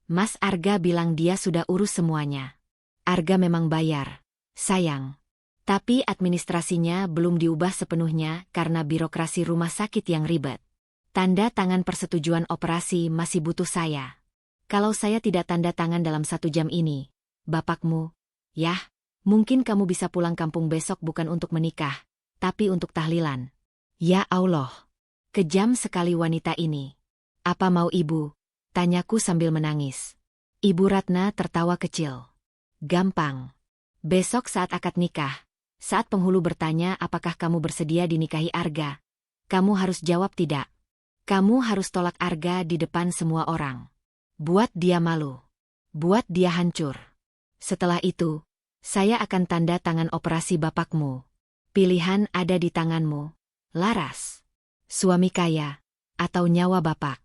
Mas Arga bilang dia sudah urus semuanya. Arga memang bayar, sayang. Tapi administrasinya belum diubah sepenuhnya karena birokrasi rumah sakit yang ribet. Tanda tangan persetujuan operasi masih butuh saya. Kalau saya tidak tanda tangan dalam 1 jam ini, bapakmu, yah, mungkin kamu bisa pulang kampung besok bukan untuk menikah, tapi untuk tahlilan. Ya Allah, kejam sekali wanita ini. Apa mau ibu? Tanyaku sambil menangis. Ibu Ratna tertawa kecil. Gampang. Besok saat akad nikah, saat penghulu bertanya apakah kamu bersedia dinikahi Arga, kamu harus jawab tidak. Kamu harus tolak Arga di depan semua orang. Buat dia malu. Buat dia hancur. Setelah itu, saya akan tanda tangan operasi bapakmu. Pilihan ada di tanganmu, Laras. Suami kaya, atau nyawa bapak.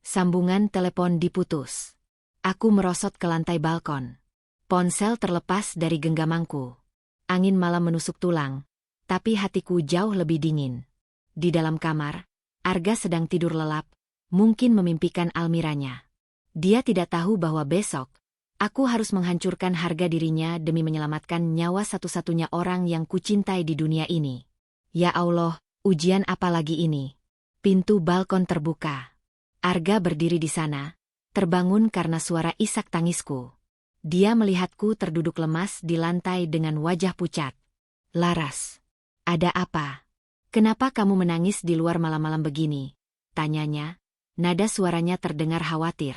Sambungan telepon diputus. Aku merosot ke lantai balkon. Ponsel terlepas dari genggamanku. Angin malam menusuk tulang, tapi hatiku jauh lebih dingin. Di dalam kamar, Arga sedang tidur lelap, mungkin memimpikan almiranya. Dia tidak tahu bahwa besok, aku harus menghancurkan harga dirinya demi menyelamatkan nyawa satu-satunya orang yang kucintai di dunia ini. Ya Allah, ujian apa lagi ini? Pintu balkon terbuka. Arga berdiri di sana, terbangun karena suara isak tangisku. Dia melihatku terduduk lemas di lantai dengan wajah pucat. Laras, ada apa? Kenapa kamu menangis di luar malam-malam begini? Tanyanya, nada suaranya terdengar khawatir.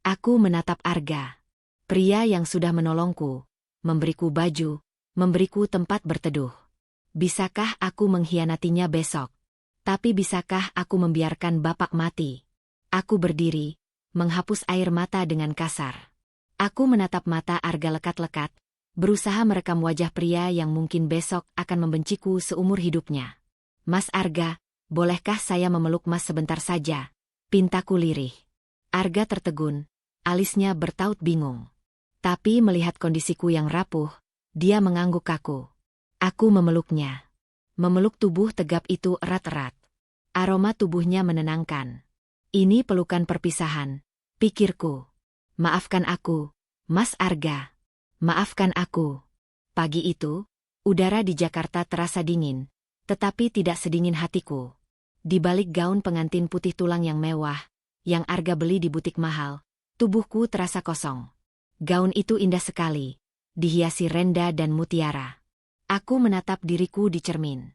Aku menatap Arga. Pria yang sudah menolongku, memberiku baju, memberiku tempat berteduh. Bisakah aku mengkhianatinya besok? Tapi bisakah aku membiarkan bapak mati? Aku berdiri, menghapus air mata dengan kasar. Aku menatap mata Arga lekat-lekat, berusaha merekam wajah pria yang mungkin besok akan membenciku seumur hidupnya. Mas Arga, bolehkah saya memeluk Mas sebentar saja? Pintaku lirih. Arga tertegun, alisnya bertaut bingung. Tapi melihat kondisiku yang rapuh, dia mengangguk kaku. Aku memeluknya. Memeluk tubuh tegap itu erat-erat. Aroma tubuhnya menenangkan. Ini pelukan perpisahan, pikirku. Maafkan aku, Mas Arga. Maafkan aku. Pagi itu, udara di Jakarta terasa dingin, tetapi tidak sedingin hatiku. Di balik gaun pengantin putih tulang yang mewah, yang Arga beli di butik mahal, tubuhku terasa kosong. Gaun itu indah sekali, dihiasi renda dan mutiara. Aku menatap diriku di cermin.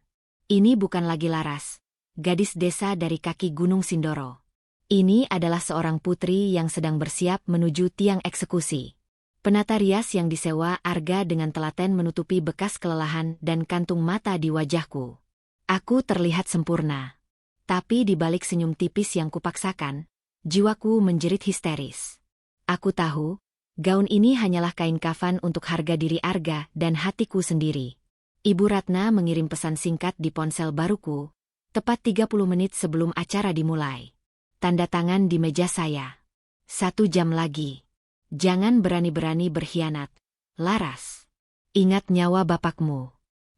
Ini bukan lagi Laras, gadis desa dari kaki Gunung Sindoro. Ini adalah seorang putri yang sedang bersiap menuju tiang eksekusi. Penata rias yang disewa Arga dengan telaten menutupi bekas kelelahan dan kantung mata di wajahku. Aku terlihat sempurna. Tapi di balik senyum tipis yang kupaksakan, jiwaku menjerit histeris. Aku tahu, gaun ini hanyalah kain kafan untuk harga diri Arga dan hatiku sendiri. Ibu Ratna mengirim pesan singkat di ponsel baruku, tepat 30 menit sebelum acara dimulai. Tanda tangan di meja saya. 1 jam lagi. Jangan berani-berani berkhianat, Laras. Ingat nyawa bapakmu.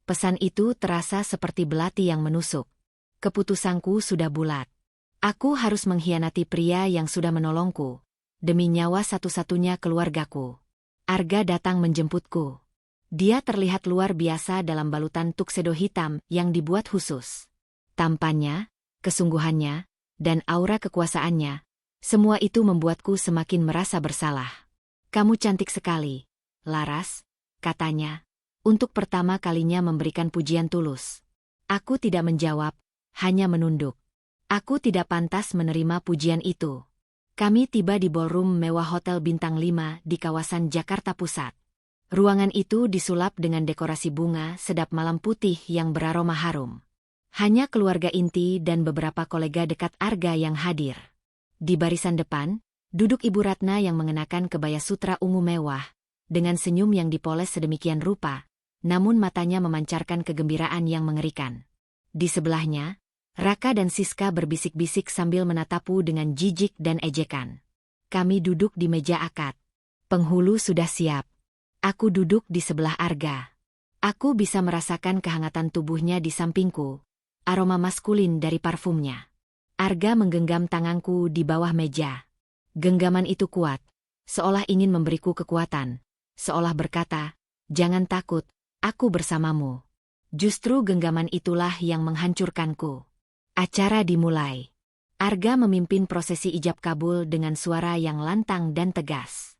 Pesan itu terasa seperti belati yang menusuk. Keputusanku sudah bulat. Aku harus mengkhianati pria yang sudah menolongku, demi nyawa satu-satunya keluargaku. Arga datang menjemputku. Dia terlihat luar biasa dalam balutan tuxedo hitam yang dibuat khusus. Tampannya, kesungguhannya, dan aura kekuasaannya, semua itu membuatku semakin merasa bersalah. Kamu cantik sekali, Laras, katanya, untuk pertama kalinya memberikan pujian tulus. Aku tidak menjawab, hanya menunduk. Aku tidak pantas menerima pujian itu. Kami tiba di ballroom mewah Hotel Bintang 5 di kawasan Jakarta Pusat. Ruangan itu disulap dengan dekorasi bunga sedap malam putih yang beraroma harum. Hanya keluarga inti dan beberapa kolega dekat Arga yang hadir. Di barisan depan, duduk Ibu Ratna yang mengenakan kebaya sutra ungu mewah, dengan senyum yang dipoles sedemikian rupa, namun matanya memancarkan kegembiraan yang mengerikan. Di sebelahnya, Raka dan Siska berbisik-bisik sambil menatapku dengan jijik dan ejekan. Kami duduk di meja akad. Penghulu sudah siap. Aku duduk di sebelah Arga. Aku bisa merasakan kehangatan tubuhnya di sampingku, aroma maskulin dari parfumnya. Arga menggenggam tanganku di bawah meja. Genggaman itu kuat, seolah ingin memberiku kekuatan, seolah berkata, "Jangan takut, aku bersamamu." Justru genggaman itulah yang menghancurkanku. Acara dimulai. Arga memimpin prosesi ijab kabul dengan suara yang lantang dan tegas.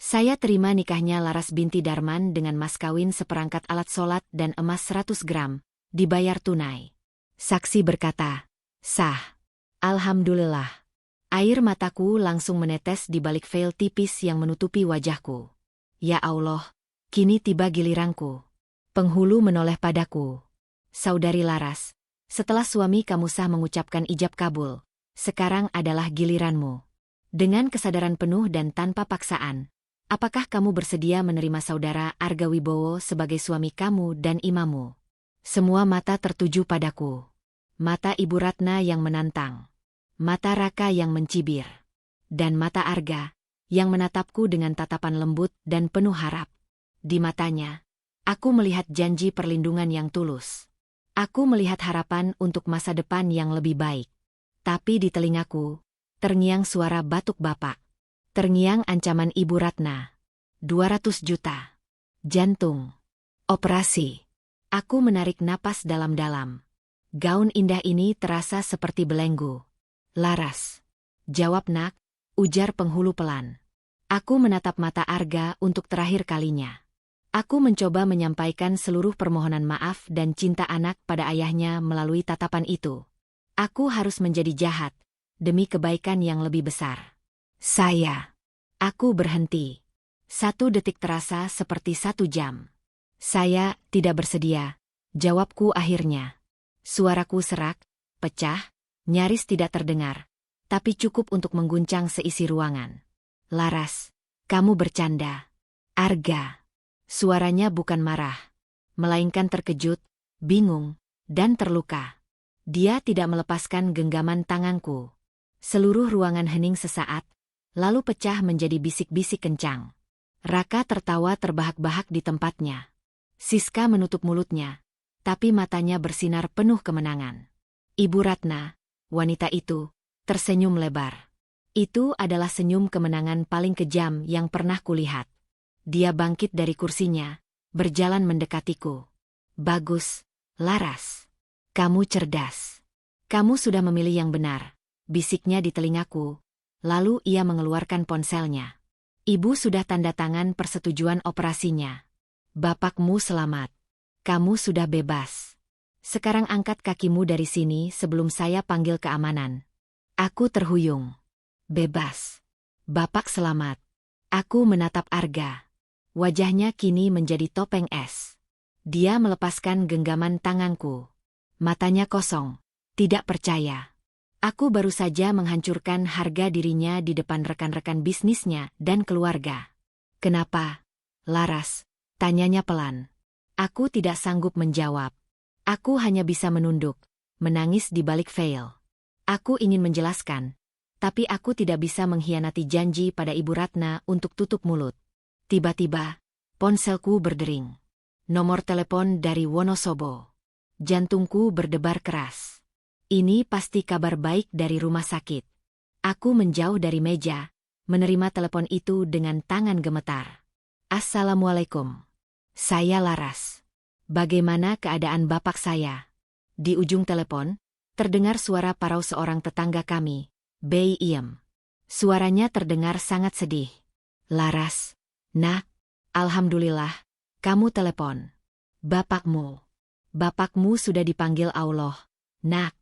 Saya terima nikahnya Laras binti Darman dengan mas kawin seperangkat alat sholat dan emas 100 gram, dibayar tunai. Saksi berkata, "Sah." Alhamdulillah. Air mataku langsung menetes di balik veil tipis yang menutupi wajahku. Ya Allah, kini tiba giliranku. Penghulu menoleh padaku. "Saudari Laras, setelah suami kamu sah mengucapkan ijab kabul, sekarang adalah giliranmu. Dengan kesadaran penuh dan tanpa paksaan, apakah kamu bersedia menerima saudara Arga Wibowo sebagai suami kamu dan imamu?" Semua mata tertuju padaku. Mata Ibu Ratna yang menantang. Mata Raka yang mencibir. Dan mata Arga, yang menatapku dengan tatapan lembut dan penuh harap. Di matanya, aku melihat janji perlindungan yang tulus. Aku melihat harapan untuk masa depan yang lebih baik. Tapi di telingaku, terngiang suara batuk bapak. Terngiang ancaman Ibu Ratna. 200 juta. Jantung. Operasi. Aku menarik napas dalam-dalam. Gaun indah ini terasa seperti belenggu. "Laras." "Jawab nak," ujar penghulu pelan. Aku menatap mata Arga untuk terakhir kalinya. Aku mencoba menyampaikan seluruh permohonan maaf dan cinta anak pada ayahnya melalui tatapan itu. Aku harus menjadi jahat, demi kebaikan yang lebih besar. Aku berhenti. 1 detik terasa seperti 1 jam. "Saya tidak bersedia," jawabku akhirnya. Suaraku serak, pecah, nyaris tidak terdengar, tapi cukup untuk mengguncang seisi ruangan. "Laras, kamu bercanda." Arga. Suaranya bukan marah, melainkan terkejut, bingung, dan terluka. Dia tidak melepaskan genggaman tanganku. Seluruh ruangan hening sesaat, lalu pecah menjadi bisik-bisik kencang. Raka tertawa terbahak-bahak di tempatnya. Siska menutup mulutnya, tapi matanya bersinar penuh kemenangan. Ibu Ratna, wanita itu, tersenyum lebar. Itu adalah senyum kemenangan paling kejam yang pernah kulihat. Dia bangkit dari kursinya, berjalan mendekatiku. "Bagus, Laras. Kamu cerdas. Kamu sudah memilih yang benar," bisiknya di telingaku. Lalu ia mengeluarkan ponselnya. "Ibu sudah tanda tangan persetujuan operasinya. Bapakmu selamat. Kamu sudah bebas. Sekarang angkat kakimu dari sini sebelum saya panggil keamanan." Aku terhuyung. Bebas. Bapak selamat. Aku menatap Arga. Wajahnya kini menjadi topeng es. Dia melepaskan genggaman tanganku. Matanya kosong, tidak percaya. Aku baru saja menghancurkan harga dirinya di depan rekan-rekan bisnisnya dan keluarga. "Kenapa, Laras?" tanyanya pelan. Aku tidak sanggup menjawab. Aku hanya bisa menunduk, menangis di balik veil. Aku ingin menjelaskan, tapi aku tidak bisa mengkhianati janji pada Ibu Ratna untuk tutup mulut. Tiba-tiba, ponselku berdering. Nomor telepon dari Wonosobo. Jantungku berdebar keras. Ini pasti kabar baik dari rumah sakit. Aku menjauh dari meja, menerima telepon itu dengan tangan gemetar. "Assalamualaikum. Saya Laras. Bagaimana keadaan bapak saya?" Di ujung telepon, terdengar suara parau seorang tetangga kami, Bei Iem. Suaranya terdengar sangat sedih. "Laras, nak, alhamdulillah, kamu telepon. Bapakmu sudah dipanggil Allah, nak.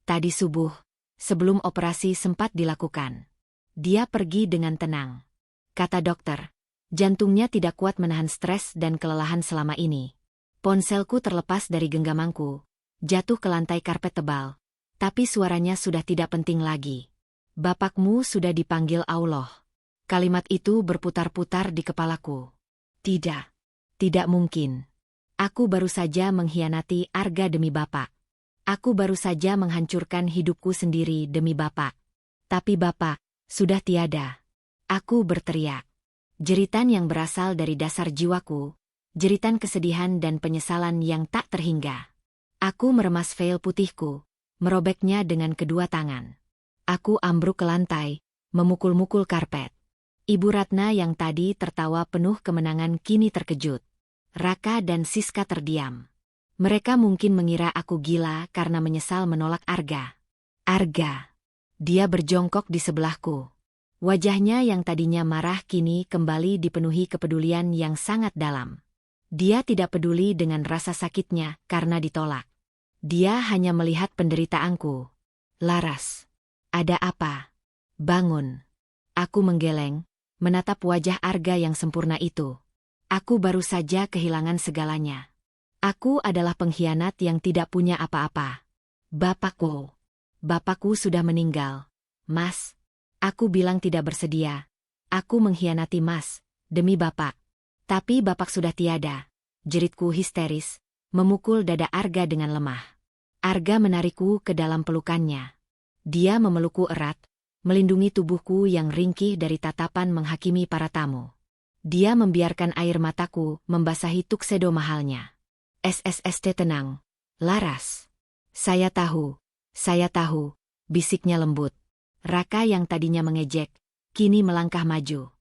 Tadi subuh, sebelum operasi sempat dilakukan. Dia pergi dengan tenang. Kata dokter, jantungnya tidak kuat menahan stres dan kelelahan selama ini." Ponselku terlepas dari genggamanku, jatuh ke lantai karpet tebal, tapi suaranya sudah tidak penting lagi. "Bapakmu sudah dipanggil Allah." Kalimat itu berputar-putar di kepalaku. Tidak mungkin. Aku baru saja mengkhianati Arga demi bapak. Aku baru saja menghancurkan hidupku sendiri demi bapak. Tapi bapak sudah tiada. Aku berteriak. Jeritan yang berasal dari dasar jiwaku, jeritan kesedihan dan penyesalan yang tak terhingga. Aku meremas veil putihku, merobeknya dengan kedua tangan. Aku ambruk ke lantai, memukul-mukul karpet. Ibu Ratna yang tadi tertawa penuh kemenangan kini terkejut. Raka dan Siska terdiam. Mereka mungkin mengira aku gila karena menyesal menolak Arga. Arga. Dia berjongkok di sebelahku. Wajahnya yang tadinya marah kini kembali dipenuhi kepedulian yang sangat dalam. Dia tidak peduli dengan rasa sakitnya karena ditolak. Dia hanya melihat penderitaanku. Laras. Ada apa? Bangun. Aku menggeleng, menatap wajah Arga yang sempurna itu. Aku baru saja kehilangan segalanya. Aku adalah pengkhianat yang tidak punya apa-apa. Bapakku sudah meninggal. Mas. Aku bilang tidak bersedia. Aku mengkhianati Mas, demi Bapak. Tapi Bapak sudah tiada. Jeritku histeris, memukul dada Arga dengan lemah. Arga menarikku ke dalam pelukannya. Dia memelukku erat, melindungi tubuhku yang ringkih dari tatapan menghakimi para tamu. Dia membiarkan air mataku membasahi tuksedo mahalnya. SSST tenang. Laras. Saya tahu, bisiknya lembut. Raka yang tadinya mengejek, kini melangkah maju.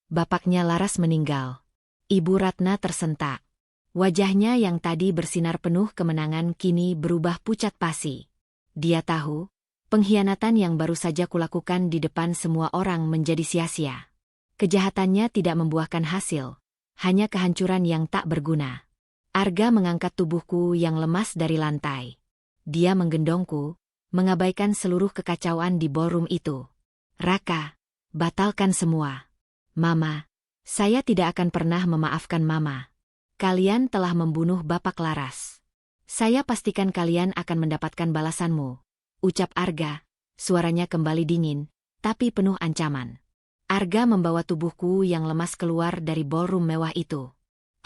Bapaknya Laras meninggal. Ibu Ratna tersentak. Wajahnya yang tadi bersinar penuh kemenangan kini berubah pucat pasi. Dia tahu, pengkhianatan yang baru saja kulakukan di depan semua orang menjadi sia-sia. Kejahatannya tidak membuahkan hasil, hanya kehancuran yang tak berguna. Arga mengangkat tubuhku yang lemas dari lantai. Dia menggendongku, mengabaikan seluruh kekacauan di ballroom itu. Raka, batalkan semua. Mama, saya tidak akan pernah memaafkan Mama. Kalian telah membunuh Bapak Laras. Saya pastikan kalian akan mendapatkan balasanmu, ucap Arga, suaranya kembali dingin, tapi penuh ancaman. Arga membawa tubuhku yang lemas keluar dari ballroom mewah itu.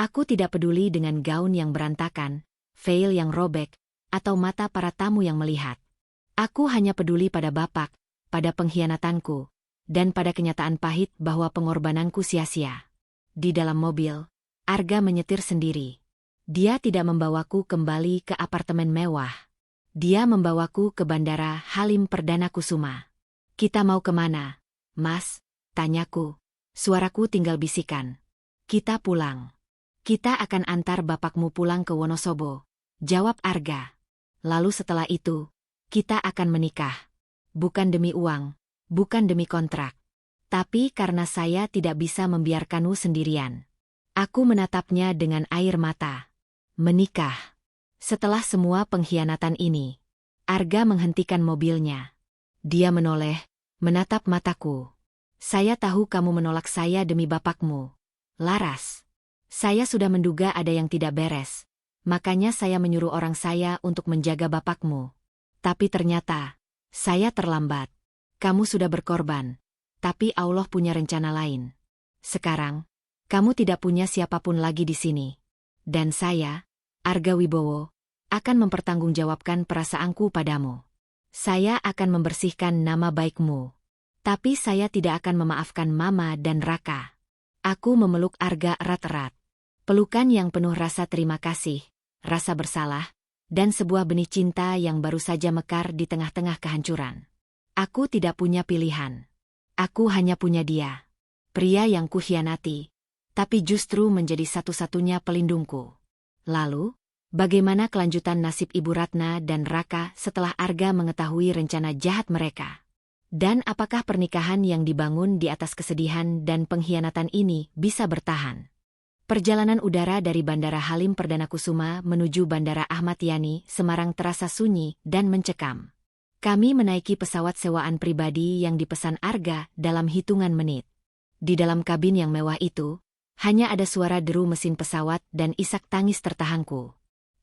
Aku tidak peduli dengan gaun yang berantakan, veil yang robek, atau mata para tamu yang melihat. Aku hanya peduli pada Bapak, pada pengkhianatanku, dan pada kenyataan pahit bahwa pengorbananku sia-sia. Di dalam mobil, Arga menyetir sendiri. Dia tidak membawaku kembali ke apartemen mewah. Dia membawaku ke Bandara Halim Perdana Kusuma. Kita mau kemana, Mas? Tanyaku. Suaraku tinggal bisikan. Kita pulang. Kita akan antar bapakmu pulang ke Wonosobo, jawab Arga. Lalu setelah itu, kita akan menikah. Bukan demi uang, bukan demi kontrak. Tapi karena saya tidak bisa membiarkanmu sendirian. Aku menatapnya dengan air mata. Menikah. Setelah semua pengkhianatan ini, Arga menghentikan mobilnya. Dia menoleh, menatap mataku. Saya tahu kamu menolak saya demi bapakmu, Laras. Saya sudah menduga ada yang tidak beres. Makanya saya menyuruh orang saya untuk menjaga bapakmu. Tapi ternyata, saya terlambat. Kamu sudah berkorban. Tapi Allah punya rencana lain. Sekarang, kamu tidak punya siapapun lagi di sini. Dan saya, Arga Wibowo, akan mempertanggungjawabkan perasaanku padamu. Saya akan membersihkan nama baikmu. Tapi saya tidak akan memaafkan Mama dan Raka. Aku memeluk Arga erat-erat. Pelukan yang penuh rasa terima kasih, rasa bersalah, dan sebuah benih cinta yang baru saja mekar di tengah-tengah kehancuran. Aku tidak punya pilihan. Aku hanya punya dia. Pria yang kukhianati, tapi justru menjadi satu-satunya pelindungku. Lalu, bagaimana kelanjutan nasib Ibu Ratna dan Raka setelah Arga mengetahui rencana jahat mereka? Dan apakah pernikahan yang dibangun di atas kesedihan dan pengkhianatan ini bisa bertahan? Perjalanan udara dari Bandara Halim Perdana Kusuma menuju Bandara Ahmad Yani, Semarang terasa sunyi dan mencekam. Kami menaiki pesawat sewaan pribadi yang dipesan Arga dalam hitungan menit. Di dalam kabin yang mewah itu, hanya ada suara deru mesin pesawat dan isak tangis tertahanku.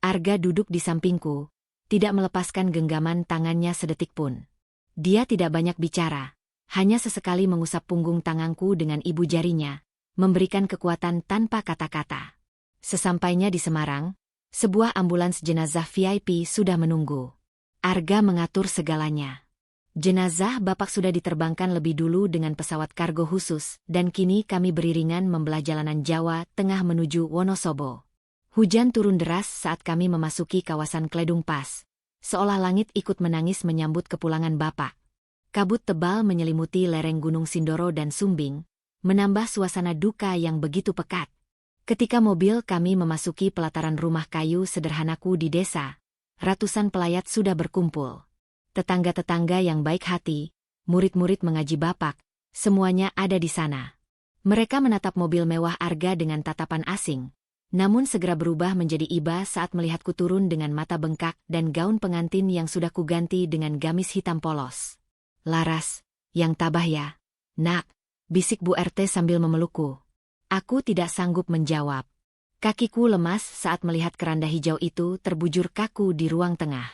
Arga duduk di sampingku, tidak melepaskan genggaman tangannya sedetik pun. Dia tidak banyak bicara, hanya sesekali mengusap punggung tanganku dengan ibu jarinya, memberikan kekuatan tanpa kata-kata. Sesampainya di Semarang, sebuah ambulans jenazah VIP sudah menunggu. Arga mengatur segalanya. Jenazah Bapak sudah diterbangkan lebih dulu dengan pesawat kargo khusus, dan kini kami beriringan membelah jalanan Jawa Tengah menuju Wonosobo. Hujan turun deras saat kami memasuki kawasan Kledung Pas. Seolah langit ikut menangis menyambut kepulangan Bapak. Kabut tebal menyelimuti lereng Gunung Sindoro dan Sumbing, menambah suasana duka yang begitu pekat. Ketika mobil kami memasuki pelataran rumah kayu sederhanaku di desa, ratusan pelayat sudah berkumpul. Tetangga-tetangga yang baik hati, murid-murid mengaji Bapak, semuanya ada di sana. Mereka menatap mobil mewah Arga dengan tatapan asing, namun segera berubah menjadi iba saat melihatku turun dengan mata bengkak dan gaun pengantin yang sudah kuganti dengan gamis hitam polos. "Laras, yang tabah ya, nak," bisik Bu RT sambil memelukku. Aku tidak sanggup menjawab. Kakiku lemas saat melihat keranda hijau itu terbujur kaku di ruang tengah.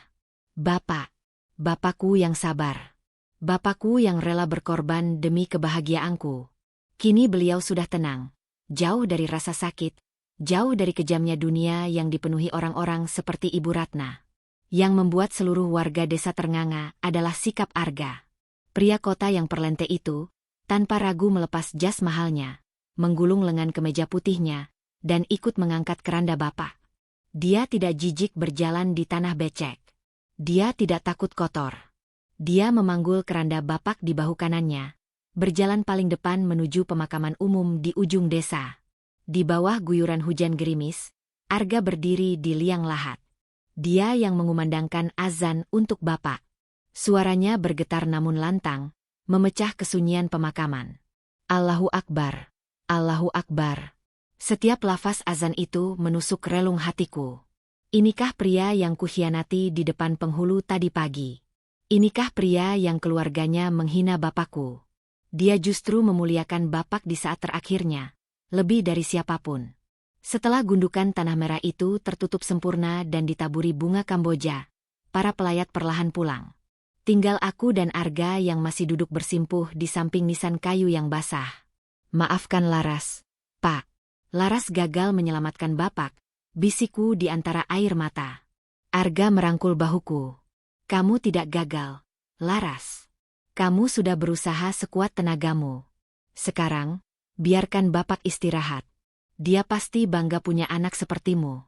"Bapak. Bapakku yang sabar. Bapakku yang rela berkorban demi kebahagiaanku." Kini beliau sudah tenang, jauh dari rasa sakit, jauh dari kejamnya dunia yang dipenuhi orang-orang seperti Ibu Ratna. Yang membuat seluruh warga desa ternganga adalah sikap Arga. Pria kota yang perlente itu, tanpa ragu melepas jas mahalnya, menggulung lengan kemeja putihnya, dan ikut mengangkat keranda Bapak. Dia tidak jijik berjalan di tanah becek. Dia tidak takut kotor. Dia memanggul keranda Bapak di bahu kanannya, berjalan paling depan menuju pemakaman umum di ujung desa. Di bawah guyuran hujan gerimis, Arga berdiri di liang lahat. Dia yang mengumandangkan azan untuk Bapak. Suaranya bergetar namun lantang, memecah kesunyian pemakaman. "Allahu Akbar, Allahu Akbar." Setiap lafaz azan itu menusuk relung hatiku. Inikah pria yang kukhianati di depan penghulu tadi pagi? Inikah pria yang keluarganya menghina Bapakku? Dia justru memuliakan Bapak di saat terakhirnya, lebih dari siapapun. Setelah gundukan tanah merah itu tertutup sempurna dan ditaburi bunga Kamboja, para pelayat perlahan pulang. Tinggal aku dan Arga yang masih duduk bersimpuh di samping nisan kayu yang basah. "Maafkan Laras, Pak." Laras gagal menyelamatkan Bapak, bisikku di antara air mata. Arga merangkul bahuku. "Kamu tidak gagal, Laras. Kamu sudah berusaha sekuat tenagamu. Sekarang, biarkan Bapak istirahat. Dia pasti bangga punya anak sepertimu."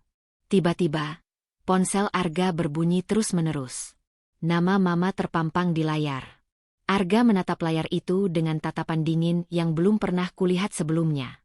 Tiba-tiba, ponsel Arga berbunyi terus-menerus. Nama Mama terpampang di layar. Arga menatap layar itu dengan tatapan dingin yang belum pernah kulihat sebelumnya.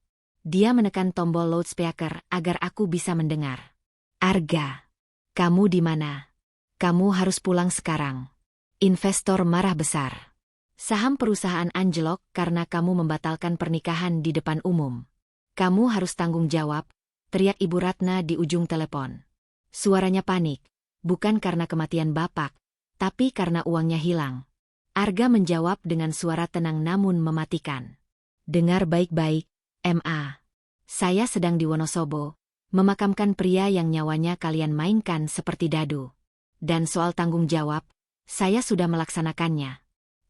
Dia menekan tombol loudspeaker agar aku bisa mendengar. "Arga, kamu di mana? Kamu harus pulang sekarang. Investor marah besar. Saham perusahaan anjlok karena kamu membatalkan pernikahan di depan umum. Kamu harus tanggung jawab," teriak Ibu Ratna di ujung telepon. Suaranya panik, bukan karena kematian Bapak, tapi karena uangnya hilang. Arga menjawab dengan suara tenang namun mematikan. "Dengar baik-baik, Ma. Saya sedang di Wonosobo, memakamkan pria yang nyawanya kalian mainkan seperti dadu. Dan soal tanggung jawab, saya sudah melaksanakannya."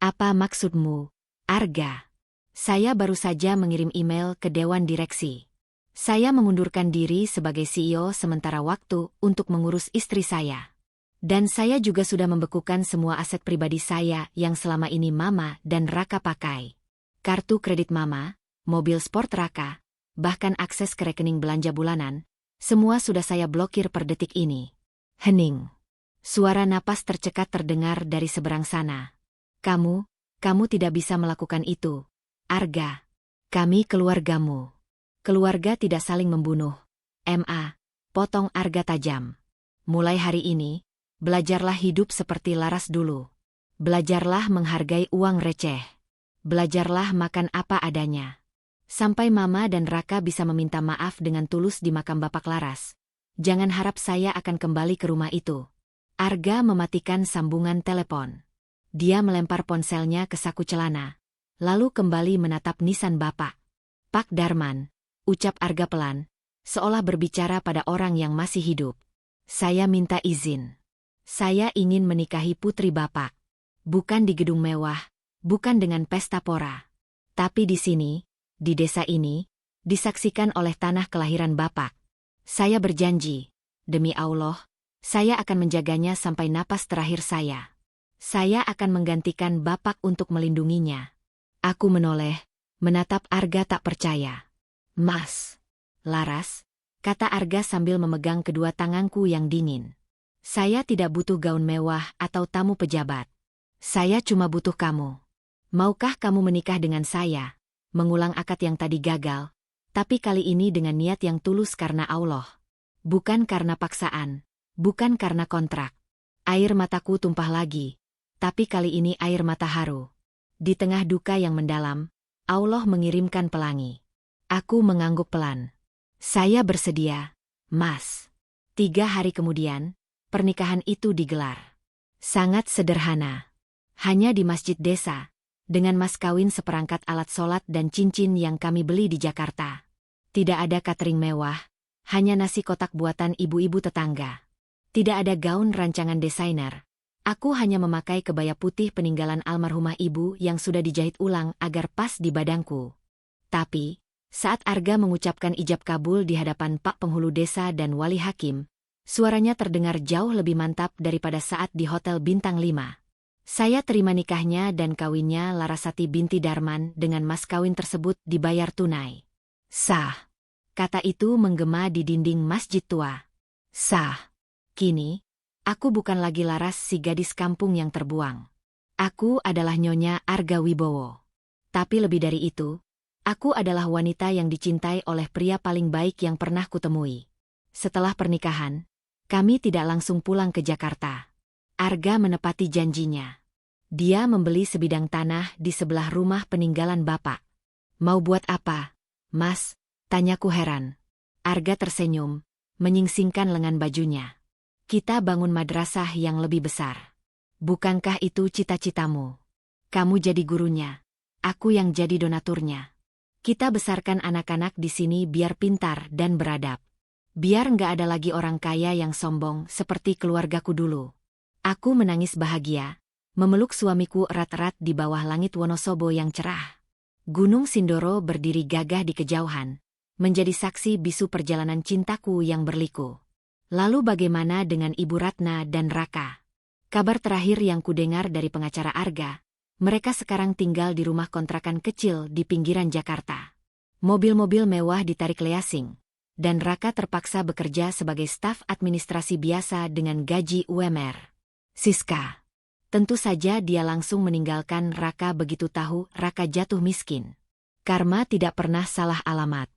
"Apa maksudmu, Arga?" "Saya baru saja mengirim email ke Dewan Direksi. Saya mengundurkan diri sebagai CEO sementara waktu untuk mengurus istri saya. Dan saya juga sudah membekukan semua aset pribadi saya yang selama ini Mama dan Raka pakai. Kartu kredit Mama, mobil sport Raka, bahkan akses ke rekening belanja bulanan, semua sudah saya blokir per detik ini." Hening. Suara napas tercekat terdengar dari seberang sana. Kamu tidak bisa melakukan itu, Arga. Kami keluargamu. Keluarga tidak saling membunuh. Ma, potong Arga tajam. Mulai hari ini, belajarlah hidup seperti Laras dulu. Belajarlah menghargai uang receh. Belajarlah makan apa adanya. Sampai Mama dan Raka bisa meminta maaf dengan tulus di makam Bapak Laras. Jangan harap saya akan kembali ke rumah itu. Arga mematikan sambungan telepon. Dia melempar ponselnya ke saku celana, lalu kembali menatap nisan Bapak. "Pak Darman," ucap Arga pelan, seolah berbicara pada orang yang masih hidup. "Saya minta izin. Saya ingin menikahi putri Bapak. Bukan di gedung mewah, bukan dengan pesta pora. Tapi di sini, di desa ini, disaksikan oleh tanah kelahiran Bapak. Saya berjanji, demi Allah, saya akan menjaganya sampai napas terakhir saya. Saya akan menggantikan Bapak untuk melindunginya. Aku menoleh, menatap Arga tak percaya. Mas. Laras, kata Arga sambil memegang kedua tanganku yang dingin. Saya tidak butuh gaun mewah atau tamu pejabat. Saya cuma butuh kamu. Maukah kamu menikah dengan saya? Mengulang akad yang tadi gagal, tapi kali ini dengan niat yang tulus karena Allah. Bukan karena paksaan, bukan karena kontrak. Air mataku tumpah lagi, tapi kali ini air mata haru. Di tengah duka yang mendalam, Allah mengirimkan pelangi. Aku mengangguk pelan. Saya bersedia, Mas. 3 hari kemudian, pernikahan itu digelar. Sangat sederhana. Hanya di masjid desa, dengan mas kawin seperangkat alat sholat dan cincin yang kami beli di Jakarta. Tidak ada catering mewah, hanya nasi kotak buatan ibu-ibu tetangga. Tidak ada gaun rancangan desainer. Aku hanya memakai kebaya putih peninggalan almarhumah ibu yang sudah dijahit ulang agar pas di badanku. Tapi, saat Arga mengucapkan ijab kabul di hadapan Pak Penghulu Desa dan Wali Hakim, suaranya terdengar jauh lebih mantap daripada saat di Hotel Bintang 5. Saya terima nikahnya dan kawinnya Larasati binti Darman dengan mas kawin tersebut dibayar tunai. Sah. Kata itu menggema di dinding masjid tua. Sah. Kini, aku bukan lagi Laras si gadis kampung yang terbuang. Aku adalah Nyonya Arga Wibowo. Tapi lebih dari itu, aku adalah wanita yang dicintai oleh pria paling baik yang pernah kutemui. Setelah pernikahan, kami tidak langsung pulang ke Jakarta. Arga menepati janjinya. Dia membeli sebidang tanah di sebelah rumah peninggalan bapak. Mau buat apa, Mas? Tanyaku heran. Arga tersenyum, menyingsingkan lengan bajunya. Kita bangun madrasah yang lebih besar. Bukankah itu cita-citamu? Kamu jadi gurunya, aku yang jadi donaturnya. Kita besarkan anak-anak di sini biar pintar dan beradab. Biar nggak ada lagi orang kaya yang sombong seperti keluargaku dulu. Aku menangis bahagia, memeluk suamiku erat-erat di bawah langit Wonosobo yang cerah. Gunung Sindoro berdiri gagah di kejauhan, menjadi saksi bisu perjalanan cintaku yang berliku. Lalu bagaimana dengan Ibu Ratna dan Raka? Kabar terakhir yang kudengar dari pengacara Arga, mereka sekarang tinggal di rumah kontrakan kecil di pinggiran Jakarta. Mobil-mobil mewah ditarik leasing, dan Raka terpaksa bekerja sebagai staf administrasi biasa dengan gaji UMR. Siska. Tentu saja dia langsung meninggalkan Raka begitu tahu Raka jatuh miskin. Karma tidak pernah salah alamat.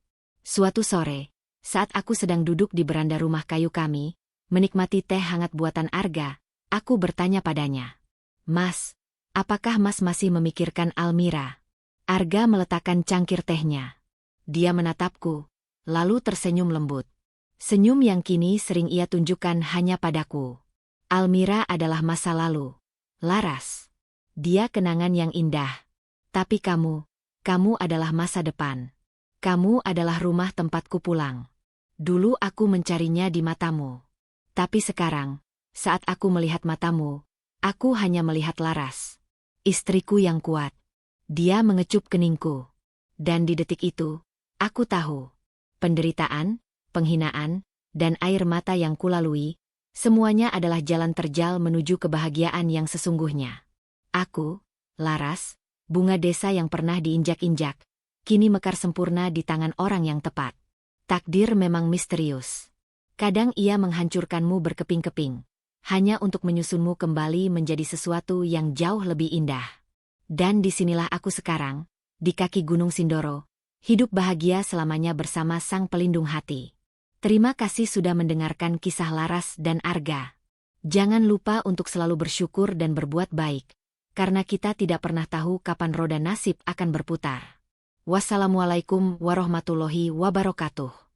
Suatu sore, saat aku sedang duduk di beranda rumah kayu kami, menikmati teh hangat buatan Arga, aku bertanya padanya. Mas, apakah Mas masih memikirkan Almira? Arga meletakkan cangkir tehnya. Dia menatapku, lalu tersenyum lembut. Senyum yang kini sering ia tunjukkan hanya padaku. Almira adalah masa lalu. Laras. Dia kenangan yang indah. Tapi kamu adalah masa depan. Kamu adalah rumah tempatku pulang. Dulu aku mencarinya di matamu. Tapi sekarang, saat aku melihat matamu, aku hanya melihat Laras. Istriku yang kuat. Dia mengecup keningku. Dan di detik itu, aku tahu. Penderitaan, penghinaan, dan air mata yang kulalui, semuanya adalah jalan terjal menuju kebahagiaan yang sesungguhnya. Aku, Laras, bunga desa yang pernah diinjak-injak, kini mekar sempurna di tangan orang yang tepat. Takdir memang misterius. Kadang ia menghancurkanmu berkeping-keping, hanya untuk menyusunmu kembali menjadi sesuatu yang jauh lebih indah. Dan disinilah aku sekarang, di kaki Gunung Sindoro, hidup bahagia selamanya bersama Sang Pelindung Hati. Terima kasih sudah mendengarkan kisah Laras dan Arga. Jangan lupa untuk selalu bersyukur dan berbuat baik, karena kita tidak pernah tahu kapan roda nasib akan berputar. Wassalamualaikum warahmatullahi wabarakatuh.